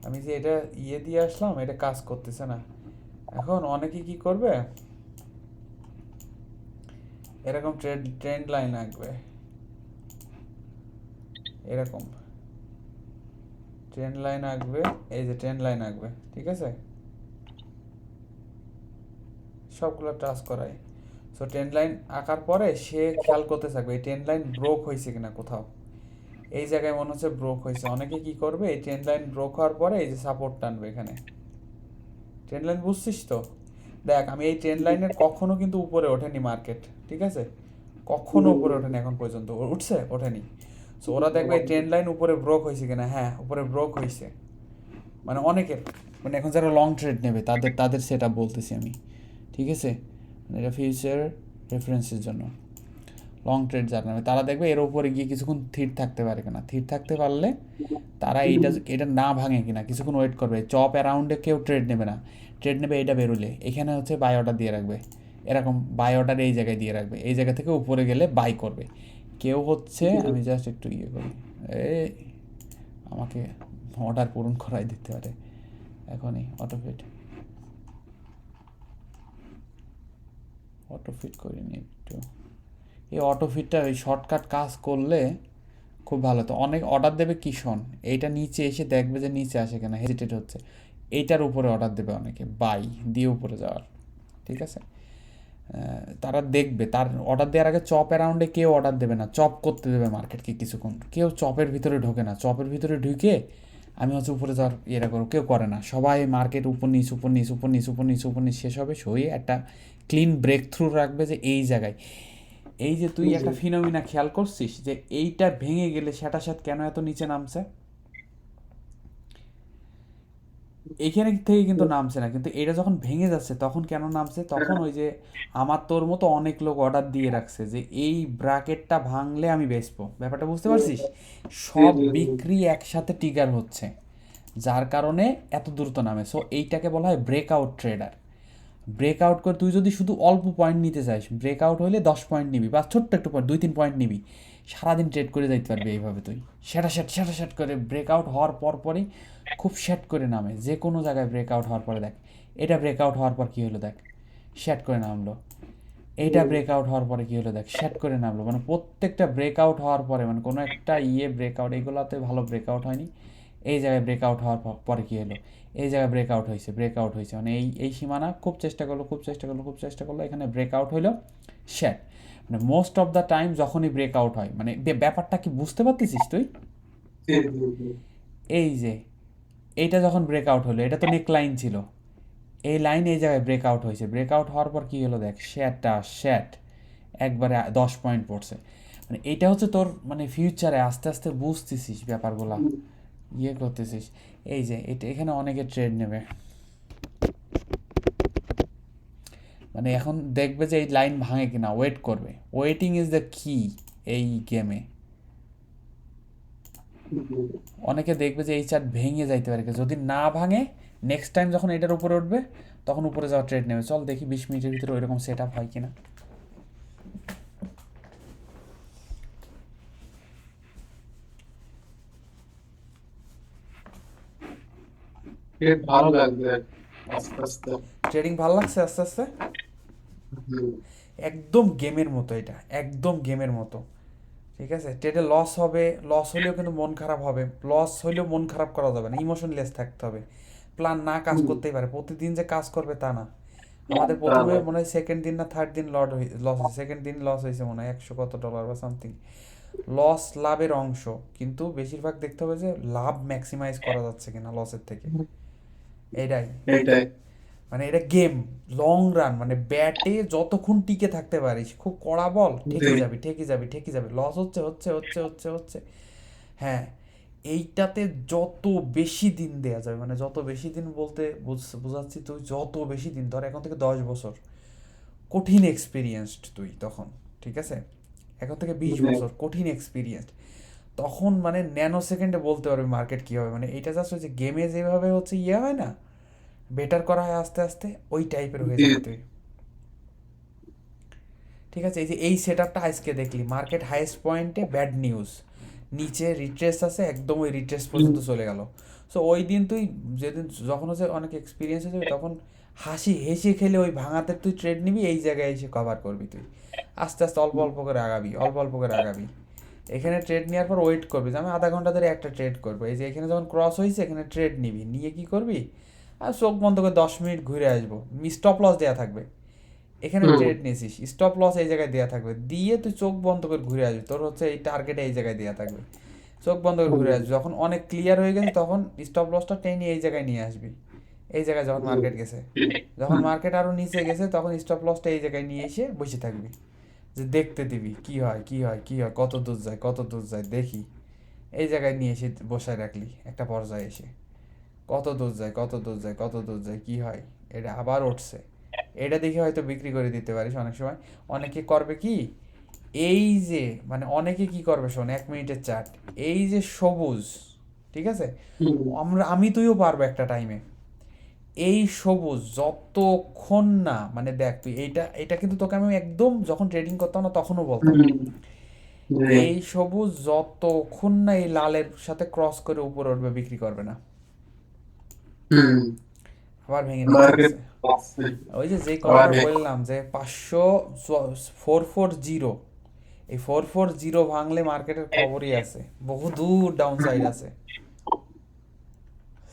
আমি যে এটা ইয়ে দিয়ে আসলাম, এটা কাজ করতেছে না। এখন অনেকে কি করবে, এরকম ট্রেন্ড লাইন আঁকবে, এরকম ট্রেন্ড লাইন আঁকবে, এই যে ট্রেন্ড লাইন আঁকবে, ঠিক আছে, সবগুলো টাচ করায়। সো ট্রেন্ড লাইন আঁকার পরে সে খেয়াল করতে থাকবে এই ট্রেন্ড লাইন ব্রোক হয়েছে কিনা কোথাও, এই জায়গায় মনে হচ্ছে ব্রোক হয়েছে। অনেকে কি করবে, এই ট্রেন্ড লাইন ব্রোক হওয়ার পরে এই যে সাপোর্ট টানবে এখানে, ট্রেন্ড লাইন বুঝছিস তো, দেখ আমি এই ট্রেন্ড লাইনের কখনো কিন্তু উপরে ওঠেনি মার্কেট, ঠিক আছে, কখনো উপরে ওঠেনি এখন পর্যন্ত, উঠছে ওঠেনি। সো ওরা দেখবে এই ট্রেন্ড লাইন উপরে ব্রোক হয়েছে কিনা, হ্যাঁ উপরে ব্রোক হয়েছে, মানে অনেকের, মানে এখন যারা লং ট্রেড নেবে তাদের সেটা বলতেছি আমি, ঠিক আছে, এটা ফিউচার রেফারেন্সের জন্য। লং ট্রেড যারা নেবে তারা দেখবে এর উপরে গিয়ে কিছুক্ষণ থির থাকতে পারে কিনা, থির থাকতে পারলে তারা এটা না ভাঙে কিনা কিছুক্ষণ ওয়েট করবে। চপ অ্যারাউন্ডে কেউ ট্রেড নেবে না, ট্রেড নেবে এটা বেরোলে এখানে হচ্ছে বাই অর্ডার দিয়ে রাখবে, এরকম বাই অর্ডার এই জায়গায় দিয়ে রাখবে, এই জায়গা থেকে উপরে গেলে বাই করবে। কেউ হচ্ছে, আমি জাস্ট একটু ইয়ে করি, এই আমাকে অর্ডার পূরণ করাই দিতে পারে এখনই, অটোফিট করিনি একটু, এই অটোফিটটা ওই শর্টকাট কাজ করলে খুব ভালো। তো অনেক অর্ডার দেবে কিষণ, এইটা নিচে এসে দেখবে যে নিচে আসে কেন, হেজিটেট হচ্ছে, এইটার উপরে অর্ডার দেবে অনেকে, বাই দিয়ে উপরে যাওয়ার, ঠিক আছে। তারা দেখবে, তার অর্ডার দেওয়ার আগে চপ অ্যারাউন্ডে কেউ অর্ডার দেবে না, চপ করতে দেবে মার্কেটকে কিছুক্ষণ, কেউ চপের ভিতরে ঢোকে না, চপের ভিতরে ঢুকে আমি হচ্ছে উপরে যাওয়ার ইয়েটা করো, কেউ করে না, সবাই মার্কেট উপর নিচ উপর নিচ উপর নিচ উপর নিচ উপর নিচ শেষ হবে, সই একটা ক্লিন ব্রেক থ্রু রাখবে যে এই জায়গায়। এই যে তুই একটা ফিনোমিনা খেয়াল করছিস যে এইটা ভেঙে গেলে সেটার সাথে কেন এত নিচে নামছে, এইখানে থেকে কিন্তু নামছে না, কিন্তু এটা যখন ভেঙে যাচ্ছে তখন কেন নামছে, তখন ওই যে আমার তোর মতো অনেক লোক অর্ডার দিয়ে রাখছে যে এই ব্র্যাকেটটা ভাঙলে আমি বেচবো, ব্যাপারটা বুঝতে পারছিস, সব বিক্রি একসাথে ট্রিগার হচ্ছে, যার কারণে এত দ্রুত নামে। সো এইটাকে বলা হয় ব্রেকআউট ট্রেডার। ব্রেকআউট করে তুই যদি শুধু অল্প পয়েন্ট নিতে চাস, ব্রেকআউট হলে 10 পয়েন্ট নিবি বা ছোট্ট একটু পয়েন্ট 2-3 পয়েন্ট নিবি, সারাদিন ট্রেড করে যাইতে পারবি এইভাবে, তুই শ্যাট করে ব্রেকআউট হওয়ার পরই খুব শ্যাট করে নামে, যে কোনো জায়গায় ব্রেকআউট হওয়ার পরে দেখ, এটা ব্রেকআউট হওয়ার পর কী হলো দেখ, শ্যাট করে নামলো, এইটা ব্রেকআউট হওয়ার পরে কী হলো দেখ, শ্যাট করে নামলো, মানে প্রত্যেকটা ব্রেকআউট হওয়ার পরে, মানে কোনো একটা ব্রেকআউট, এইগুলোতে ভালো ব্রেকআউট হয়নি, এই জায়গায় ব্রেকআউট হওয়ার পরে কী হলো, এই জায়গায় ব্রেকআউট হয়েছে, মানে এই সীমানা খুব চেষ্টা করলো, এখানে ব্রেকআউট হইলো, শ্যাট, মানে মোস্ট অফ দ্য টাইম যখনই ব্রেকআউট হয়, মানে ব্যাপারটা কি বুঝতে পারতেছিস তুই, এই যে এইটা যখন ব্রেকআউট হলো, এটা তো নেক লাইন ছিল, এই লাইন এই জায়গায় ব্রেকআউট হয়েছে, ব্রেকআউট হওয়ার পর কী হলো দেখ, শ্যাট একবারে 10 পয়েন্ট পড়ছে, মানে এইটা হচ্ছে তোর মানে ফিউচারে আস্তে আস্তে বুঝতেছিস ব্যাপারগুলা, করতেছিস, এই যে এটা এখানে অনেকে ট্রেড নেবে, মানে এখন দেখবে যে এই লাইন ভাঙে কিনা, ওয়েট করবে, ওয়েটিং ইজ দ্য কি এই গেমে। অনেকে দেখবে যে এই চার্ট ভেঙে যাইতে পারে, যদি না ভাঙে নেক্সট টাইম যখন এটার উপরে উঠবে তখন উপরে যাওয়ার ট্রেড নেবে। চল দেখি 20 মিনিটের ভিতরে ওইরকম সেট আপ হয় কিনা। ভালো লাগবে আস্তে আস্তে, ট্রেডিং ভালো লাগছে আস্তে আস্তে, একদম গেমের মতো, এটা একদম গেমের মতো, ঠিক আছে। ট্রেডে লস হবে, লস হলেও কিন্তু মন খারাপ হবে, লস হলেও মন খারাপ করা যাবে না, ইমোশনলেস থাকতে হবে, প্ল্যান না কাজ করতেই পারে, প্রতিদিন যে কাজ করবে তা না। আমাদের প্রথমে মনে হয় সেকেন্ড দিন না থার্ড দিন লস হয়েছে, সেকেন্ড দিন লস হয়েছে মনে হয় $100 কত বা সামথিং, লস লাভের অংশ, কিন্তু বেশিরভাগ দেখতে হবে যে লাভ ম্যাক্সিমাইজ করা যাচ্ছে কিনা লসের থেকে, এইটাই মানে এটা গেম লং রান, মানে ব্যাটে যতক্ষণ টিকে থাকতে পারিস, খুব কড়া বল ঠেকে যাবি, লস হচ্ছে, হ্যাঁ এইটাতে যত বেশি দিন দেয়া যাবে, মানে যত বেশি দিন বলতে বোঝাচ্ছি, তুই যত বেশি দিন, ধর এখন থেকে 10 বছর কঠিন এক্সপিরিয়েন্সড তুই তখন, ঠিক আছে, এখন থেকে 20 বছর কঠিন এক্সপিরিয়েন্সড, তখন মানে ন্যানো সেকেন্ডে বলতে পারবে মার্কেট কী হবে, মানে এটা জাস্ট হচ্ছে গেমে যেভাবে হচ্ছে হয় না, বেটার করা হয় আস্তে আস্তে, ওই টাইপের হয়ে যাবে তুই, ঠিক আছে। এই যে এই সেট আপটা আজকে দেখলি, মার্কেট হাইয়েস্ট পয়েন্টে ব্যাড নিউজ, নিচে রিট্রেস আছে, একদম ওই রিট্রেস পর্যন্ত চলে গেল। সো ওই দিন তুই যেদিন যখন হচ্ছে অনেক এক্সপিরিয়েন্স হয়ে যাবে, তখন হেসে খেলে ওই ভাঙাতে তুই ট্রেড নিবি, এই জায়গায় এসে কভার করবি, তুই আস্তে আস্তে অল্প অল্প করে আগাবি, এখানে ট্রেড নেওয়ার পর ওয়েট করবি যে আমি আধা ঘন্টা ধরে একটা ট্রেড করবো, এই যে এখানে যখন ক্রস হয়েছে এখানে ট্রেড নিবি, নিয়ে কী করবি, আর চোখ বন্ধ করে 10 মিনিট ঘুরে আসবো, স্টপ লস দেওয়া থাকবে, এখানে ট্রেড নিয়েছিস, স্টপ লস এই জায়গায় দেওয়া থাকবে, দিয়ে তুই চোখ বন্ধ করে ঘুরে আসবি, তোর হচ্ছে এই টার্গেট এই জায়গায় দেওয়া থাকবে, চোখ বন্ধ করে ঘুরে আসবি, যখন অনেক ক্লিয়ার হয়ে গেছে তখন স্টপ লসটা টেনে এই জায়গায় নিয়ে আসবি, এই জায়গায় যখন মার্কেট গেছে, যখন মার্কেট আরও নিচে গেছে তখন স্টপ লসটা এই জায়গায় নিয়ে এসে বসে থাকবি, যে দেখতে দিবি কি হয়, কত দূর যায় দেখি, এই জায়গায় নিয়ে এসে বসায় রাখলি, একটা পর্যায়ে এসে কত দূর যায় কি হয়, এটা আবার উঠছে, এটা দেখে হয়তো বিক্রি করে দিতে পারিস অনেক সময়। অনেকে করবে কি, এই যে মানে অনেকে কি করবে শোন, 1 মিনিটের চার্ট, এই যে সবুজ, ঠিক আছে, আমি তুইও পারবো একটা টাইমে, এই সবুজ যতক্ষণ না, মানে দেখ তুই এইটা কিন্তু তোকে আমি একদম যখন ট্রেডিং করতাম না তখনও বলতাম, এই সবুজ যতক্ষণ না এই লালের সাথে ক্রস করে উপরে উঠবে বিক্রি করবে না, আবার ভেঙে নিচ্ছে, ওই যে কথাটা বললাম যে 440 এই 440 ভাঙলে মার্কেটের খবরই আছে, বহু দূর ডাউন সাইড আছে।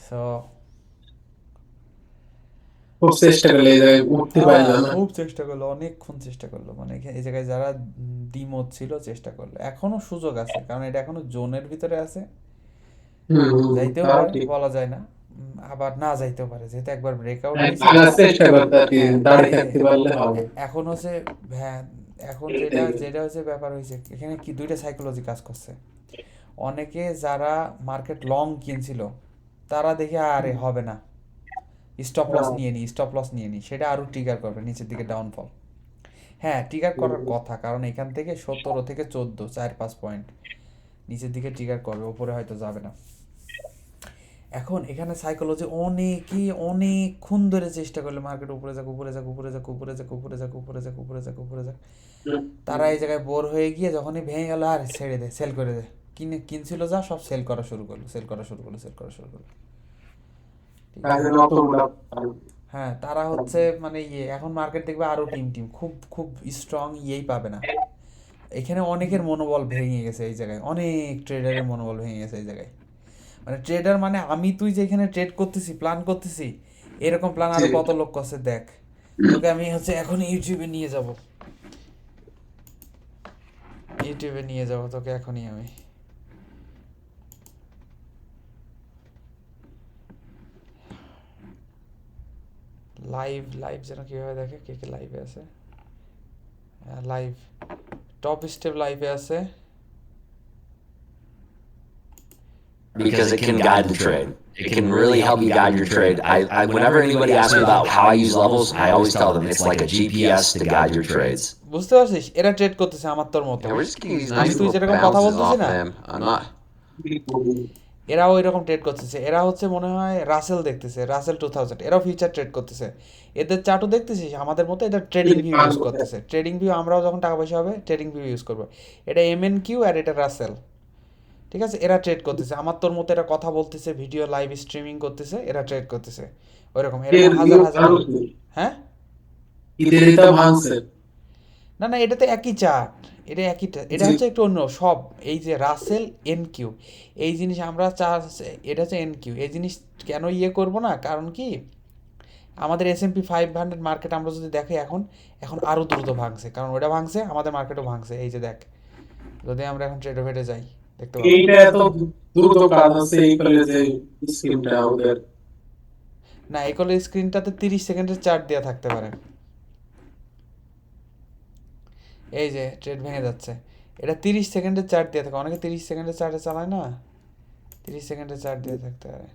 সো খুব চেষ্টা করলে এই জায়গায় উঠতে পারলো না। খুব চেষ্টা করলো, অনেকক্ষণ চেষ্টা করলো, মানে এই জায়গায় যারা দ্বিমত ছিল চেষ্টা করলো। এখনো সুযোগ আছে, কারণ এটা এখনো জোনের ভিতরে আছে, যাইতেও পারে, বলা যায় না, আবার না যাইতেও পারে, যেহেতু একবার ব্রেকআউট হয়েছে। চেষ্টা করতে আর কি, দাঁড়িয়ে থাকতে পারলে হবে। এখন হচ্ছে হ্যাঁ, এখন যেটা যেটা হচ্ছে ব্যাপার হয়েছে, এখানে কি দুইটা সাইকোলজি কাজ করছে। অনেকে যারা মার্কেট লং কিনছিল তারা দেখে আরে হবে না, স্টপ লস নিয়ে নি, সেটা আরও ট্রিগার করবে নিচের দিকে ডাউনফল। হ্যাঁ, ট্রিগার করার কথা, কারণ এখান থেকে 17 থেকে 14, 4-5 পয়েন্ট নিচের দিকে ট্রিগার করবে, ওপরে হয়তো যাবে না। এখন এখানে সাইকোলজি অনেকেই অনেকক্ষণ ধরে চেষ্টা করলে মার্কেট উপরে যাক, তারা এই জায়গায় বোর হয়ে গিয়ে যখনই ভেঙে গেল, আর ছেড়ে দে, সেল করে দে, কিনছিল যা সব সেল করা শুরু করলো। হ্যাঁ, তারা হচ্ছে মানে এখন মার্কেট দেখবে আরো টিম খুব স্ট্রং পাবে না। এখানে অনেকের মনোবল ভেঙে গেছে এই জায়গায়, অনেক ট্রেডারের মনোবল ভেঙে গেছে এই জায়গায়। মানে ট্রেডার মানে আমি তুই যে এখানে ট্রেড করতেছি, প্ল্যান করতেছি, এরকম প্ল্যান আরো কত লোক করছে দেখ। তোকে আমি হচ্ছে এখন ইউটিউবে নিয়ে যাব তোকে এখনই আমি। লাইভ যেন কিভাবে দেখে, কে লাইভে আছে, লাইভ টপ স্টেপ লাইভে আছে। Because it can guide the trade. It can really help you guide your trade. Whenever anybody asks me about how I use levels, I always tell them it's like a GPS to guide your trades. বুঝতে পারছিস, এরা trade করতেছে আমার তোর মতো। তুই যেরকম কথা বলতেছিস না, এরাও ওই রকম ট্রেড করতেছে। এরা হচ্ছে মনে হয় রাসেল দেখতেছে, রাসেল 2000, এরাও ফিউচার ট্রেড করতেছে। এদের চার্টও দেখতেছিস আমাদের মতো, এটা ট্রেডিং ভিউ ইউজ করতেছে। ট্রেডিং ভিউ আমরাও যখন টাকা পয়সা হবে ট্রেডিং ভিউ ইউজ করবো। এটা MNQ আর এটা রাসেল, ঠিক আছে? এরা ট্রেড করতেছে আমার তোর মতো, এরা কথা বলতেছে, ভিডিও লাইভ স্ট্রিমিং করতেছে, এরা ট্রেড করতেছে ওইরকম, এরকম হাজার হাজার। হ্যাঁ, না এটাতে একই চার্ট, এটা হচ্ছে একটু অন্য সব। এই যে রাসেল NQ এই জিনিস আমরা এটা হচ্ছে NQ, এই জিনিস কেন করব না, কারণ কি আমাদের S&P 500 মার্কেট আমরা যদি দেখি এখন আরো দ্রুত ভাঙছে, কারণ ওটা ভাঙছে, আমাদের মার্কেটও ভাঙছে। এই যে দেখ, যদি আমরা এখন ট্রেডে ফেটে যাই, দেখতে পাবো এইটা এত দ্রুত কাজ হচ্ছে এই কলেজে স্ক্রিনটা ওদের না, এই কলেজ স্ক্রিনটাতে 30 সেকেন্ডের চার্ট দেওয়া থাকতে পারে। এই যে ট্রেড ভেঙে যাচ্ছে, এটা 30 সেকেন্ডের চার্ট দিয়ে থাকে, অনেকে 30 সেকেন্ডের চার্টে চালায় না, 30 সেকেন্ডের চার্ট দিয়ে থাকতে পারে।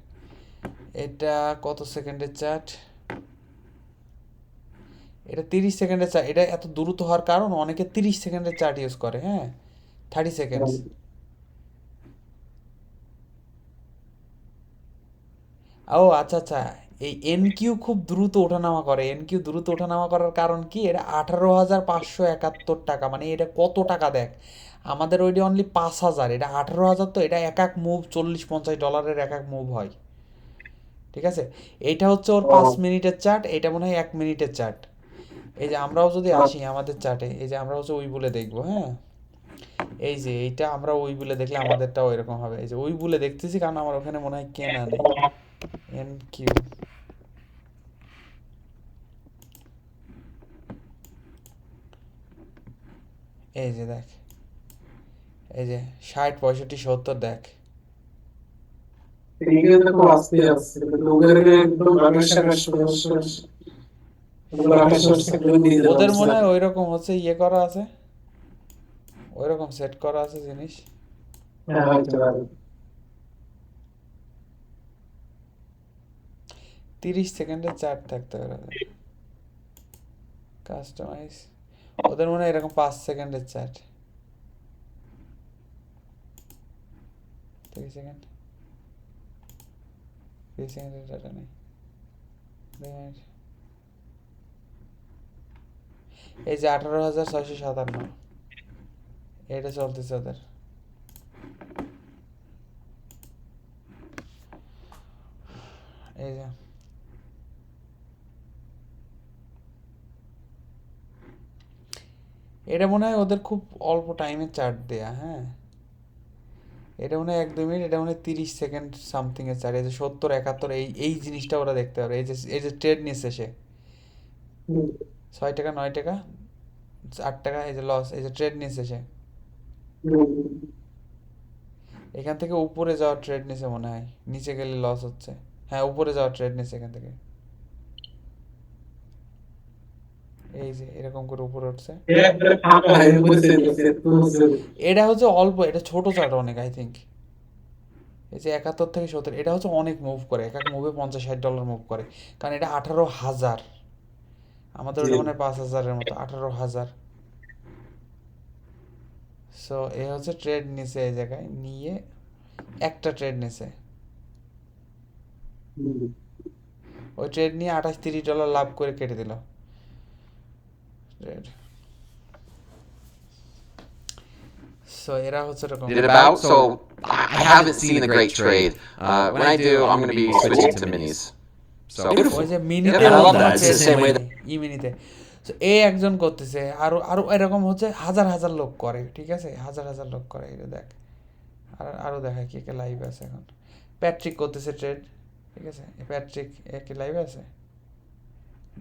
এটা কত সেকেন্ডের চার্ট? এটা 30 সেকেন্ডের চার্ট। এটা এত দ্রুত হওয়ার কারণ অনেকে 30 সেকেন্ডের চার্ট ইউজ করে। হ্যাঁ, 30 সেকেন্ডস। ও আচ্ছা, এই NQ খুব দ্রুত ওঠানামা করে। NQ দ্রুত ওঠানামা করার কারণ কি? এটা 18,571 টাকা, মানে এটা কত টাকা দেখ, আমাদের ওইটা অনলি 5,000, এটা 18,000। তো এটা এক মুভ $40-50 এক মুভ হয়, ঠিক আছে? এইটা হচ্ছে ওর 5 মিনিটের চার্ট, এইটা মনে হয় 1 মিনিটের চার্ট। এই যে আমরাও যদি আসি আমাদের চার্টে, এই যে আমরা হচ্ছে ওই বলে দেখবো। হ্যাঁ, এই যে এইটা আমরা ওই বলে দেখলে আমাদেরটাও এরকম হবে। এই যে ওই বলে দেখতেছি, কারণ আমার ওখানে মনে হয় কেনা নেই। NQ এই যে দেখ, এই যে 60, 65, 70 দেখ। ওদের মনে হয় ওই রকম হচ্ছে করা আছে, ওই রকম সেট করা আছে জিনিস। 30 সেকেন্ডের চার্ট থাকতে পারে কাস্টমাইজ। ওদের মনে হয় এরকম 5 সেকেন্ডের চার্ট। 30 সেকেন্ড, 30 সেকেন্ডের ডাটা নেই। এই যে 18,657 এটা চলতেছে ওদের। এই যে এটা মনে হয় ওদের খুব অল্প টাইমে চার্ট দেয়া, হ্যাঁ এটা মনে হয় 1-2 মিনিট, এটা মনে হয় 30 সেকেন্ড সামথিং এর চার্ট। এই যে 70-71 এই জিনিসটা ওরা দেখতে পারে। এই যে ট্রেড নিচ্ছে সে 6 টাকা 9 টাকা 8 টাকা, এই যে লস, এই যে ট্রেড নিচ্ছে সে এখান থেকে উপরে যাওয়ার ট্রেড নিছে মনে হয়, নিচে গেলে লস হচ্ছে। হ্যাঁ উপরে যাওয়ার ট্রেড নিচ্ছে এখান থেকে, এই যে এরকম করে উপরে উঠছে। এটা হচ্ছে অল্প, এটা ছোট চার্ট অনেক, আই থিঙ্ক এই যে 71 থেকে 70, এটা হচ্ছে অনেক মুভ করে, এক মুভে $50-60 মুভ করে, কারণ এটা 18,000, আমাদের ওটা মানে 5,000-এর মতো, 18,000। সো এ হচ্ছে ট্রেড নিছে এই জায়গায়, নিয়ে একটা ট্রেড নিছে, ওই ট্রেড নিয়ে $28-30 লাভ করে কেটে দিল ট্রেড। সো এরা হচ্ছে এরকম। Did it about? So I haven't seen the great trade. When I do, I'm going to be switching to minis. So ওই যে মিনিতে মিনিতে এ একজন করতেছে, আরো আরো এরকম হচ্ছে হাজার লোক করে, ঠিক আছে হাজার লোক করে। এটা দেখ আরো দেখায় কে কে লাইভ আছে এখন। প্যাট্রিক করতেছে ট্রেড, ঠিক আছে প্যাট্রিক কি লাইভ আছে,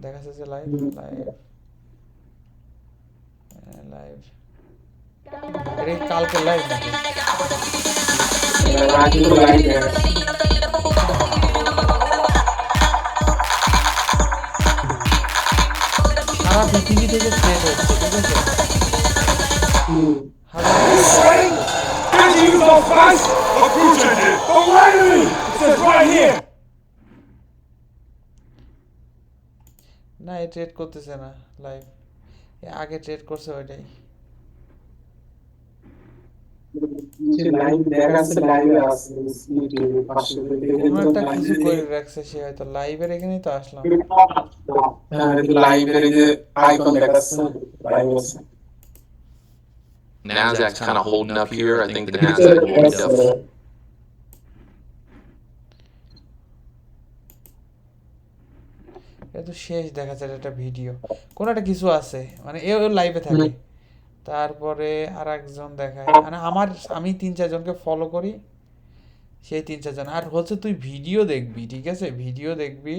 দেখাচ্ছে যে লাইভ এটা কালকে লাইভ নাকি? সারা পৃথিবী থেকে ট্রেড হচ্ছে, ঠিক আছে না এ ট্রেড করতেছে না লাইভ, আগে ট্রেড করছে ওইটাই। একটা কিছু করে রাখছে সে, হয়তো লাইভের এখানেই তো আসলাম। NASDAQ's kind of holding up here. I think the NASDAQ will be definitely. এটা তো শেষ দেখা যায় একটা ভিডিও, কোন একটা কিছু আছে মানে এ লাইভে থাকে, তারপরে আর একজন দেখায়, মানে আমি 3-4 জনকে ফলো করি, সেই 3-4 জন। আর হচ্ছে তুই ভিডিও দেখবি, ঠিক আছে ভিডিও দেখবি,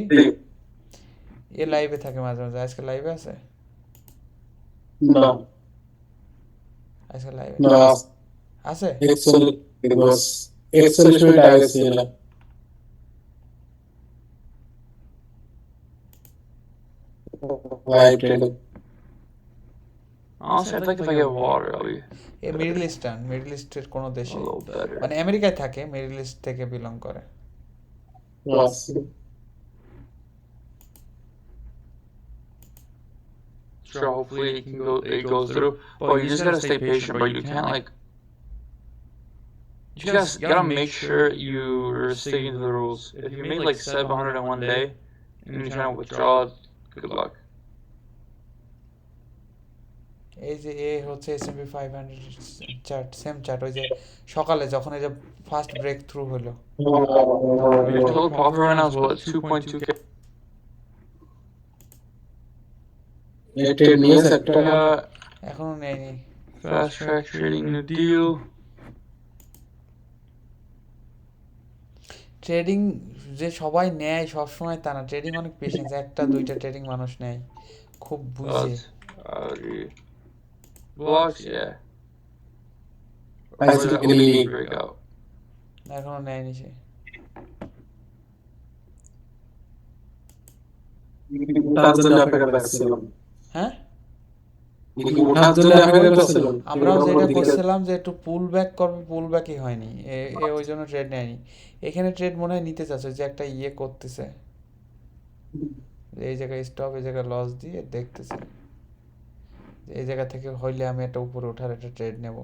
এ লাইভে থাকে মাঝে মাঝে। আজকে লাইভে আছে না, আজকে লাইভে না আছে 41 মিনিট আগে ছিল। Live trade Honestly, I think if I get water, I'll be. A middle eastern, middle ইস্টের কোন দেশে, মানে আমেরিকায় থাকে, মিডল ইস্ট থেকে বিলং করে। Sure, hopefully it goes through. But you just gotta stay patient, but you can't like. You guys gotta make sure you're sticking to the rules. If you made like 700 in one day and you're trying to withdraw, good luck. এই যে এ হচ্ছে S&P 500 chart, same chart, ওই যে সকালে যখন এই যে first break through হলো। Total profit right now is what, 2.2K? এখনো নেয়নি। Fast track trading new deal. Trading যে সবাই নেয় সবসময় তা না, ট্রেডিং অনেক পেশেন্স, 1-2টা ট্রেডিং মানুষ নেয়, খুব বুঝে। Blocks, yeah. Breakout. এখনো নেয়নি সে। হ্যাঁ আমরাও যেটা করছিলাম যে একটু পুল ব্যাক করবে, পুল ব্যাকই হয়নি, ওই জন্য ট্রেড নেয়নি। এখানে ট্রেড মনে হয় নিতে চাচ্ছে, যে একটা ইয়ে করতেছে, এই জায়গায় স্টপ, এই জায়গায় লস দিয়ে দেখতেছে, এই জায়গা থেকে হইলে আমি একটা উপরে ওঠার একটা ট্রেড নেব।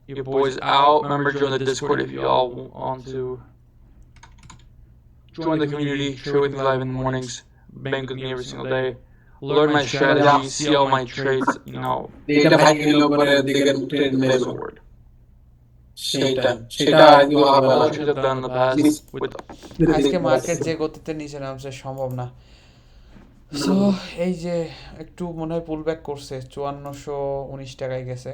You boys out. Remember, join the Discord if you all want to join the community. Share with me live in the mornings. Bank with me every single day. Learn my strategy. See all my trades. You know. আজকে market যে গতিতে নিচে নামছে সম্ভব না। So এই যে একটু মনে হয় পুল ব্যাক করছে, 5419 টাকায় গেছে।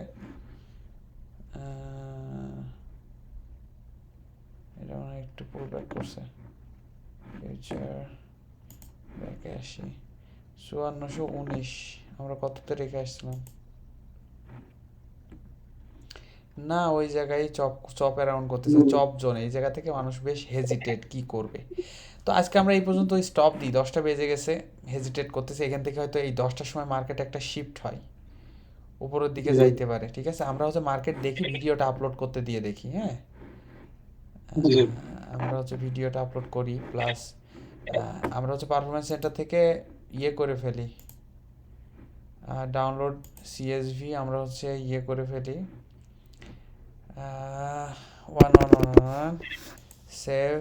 এটা মনে হয় একটু পুল ব্যাক করছে। ফিউচার ব্যাকে আসি, 5419 আমরা কততে রেখে আসছিলাম? না, ওই জায়গায় চপ অ্যারাউন্ড করতেছে, চপ জোন। এই জায়গা থেকে মানুষ বেশ হেজিটেট কি করবে। তো আজকে আমরা এই পর্যন্ত স্টপ দিই, 10টা বেজে গেছে, হেজিটেট করতেছে। এখান থেকে হয়তো এই 10টার সময় মার্কেটে একটা শিফট হয়, উপরের দিকে যাইতে পারে। ঠিক আছে, আমরা হচ্ছে মার্কেট দেখি, ভিডিওটা আপলোড করতে দিয়ে দেখি। হ্যাঁ, আমরা হচ্ছে ভিডিওটা আপলোড করি, প্লাস আমরা হচ্ছে পারফরমেন্স সেন্টার থেকে ইয়ে করে ফেলি, ডাউনলোড CSV আমরা হচ্ছে ইয়ে করে ফেলি, 1 সেভ।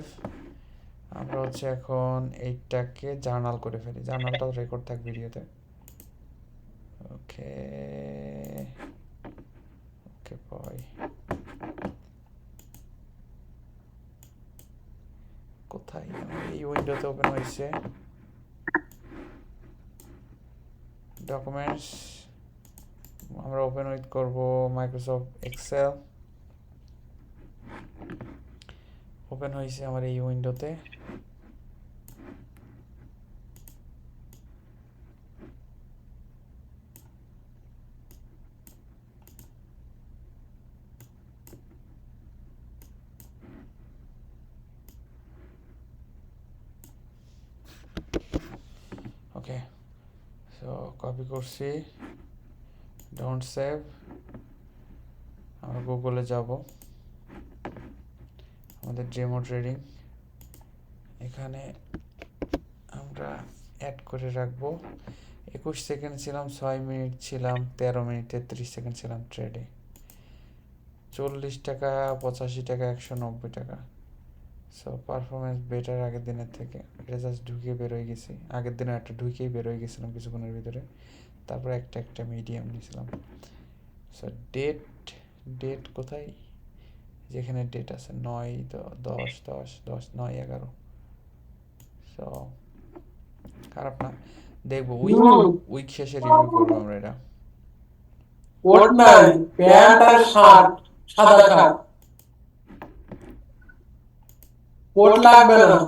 আমরা হচ্ছে এখন এইটাকে জার্নাল করে ফেলি, জার্নালটাও রেকর্ড থাক ভিডিওতে। ওকে ওকে বয়, কোথায় এই উইন্ডোতে ওপেন হয়েছে ডকুমেন্টস। আমরা ওপেন উইথ করব মাইক্রোসফট এক্সেল। ওপেন হয়েছে আমার এই উইন্ডোতে। ওকে, সো কপি করছি, ডোন্ট সেভ। আমরা গুগলে যাব, আমাদের ডেমো ট্রেডিং এখানে আমরা অ্যাড করে রাখবো। 21 সেকেন্ড ছিলাম, 6 মিনিট ছিলাম, 13 মিনিট 33 সেকেন্ড ছিলাম ট্রেডে। 40 টাকা, 85 টাকা, 190 টাকা। সো পারফরমেন্স বেটার আগের দিনের থেকে। এটা জাস্ট ঢুকে বেরোয় গেছি, আগের দিনে একটা ঢুকেই বেরোয় গেছিলাম কিছুক্ষণের ভিতরে। তারপরে একটা মিডিয়াম নিয়েছিলাম। সো ডেট কোথায়? যেখানে ডেট আছে 9/10/10/10/9/11। সো খারাপ না, দেখবো উইক শেষে রিভিউ করবো আমরা এটা। কোট নাই, প্যান্ট আর শার্ট, সাদা শার্ট, কোট লাগবে না।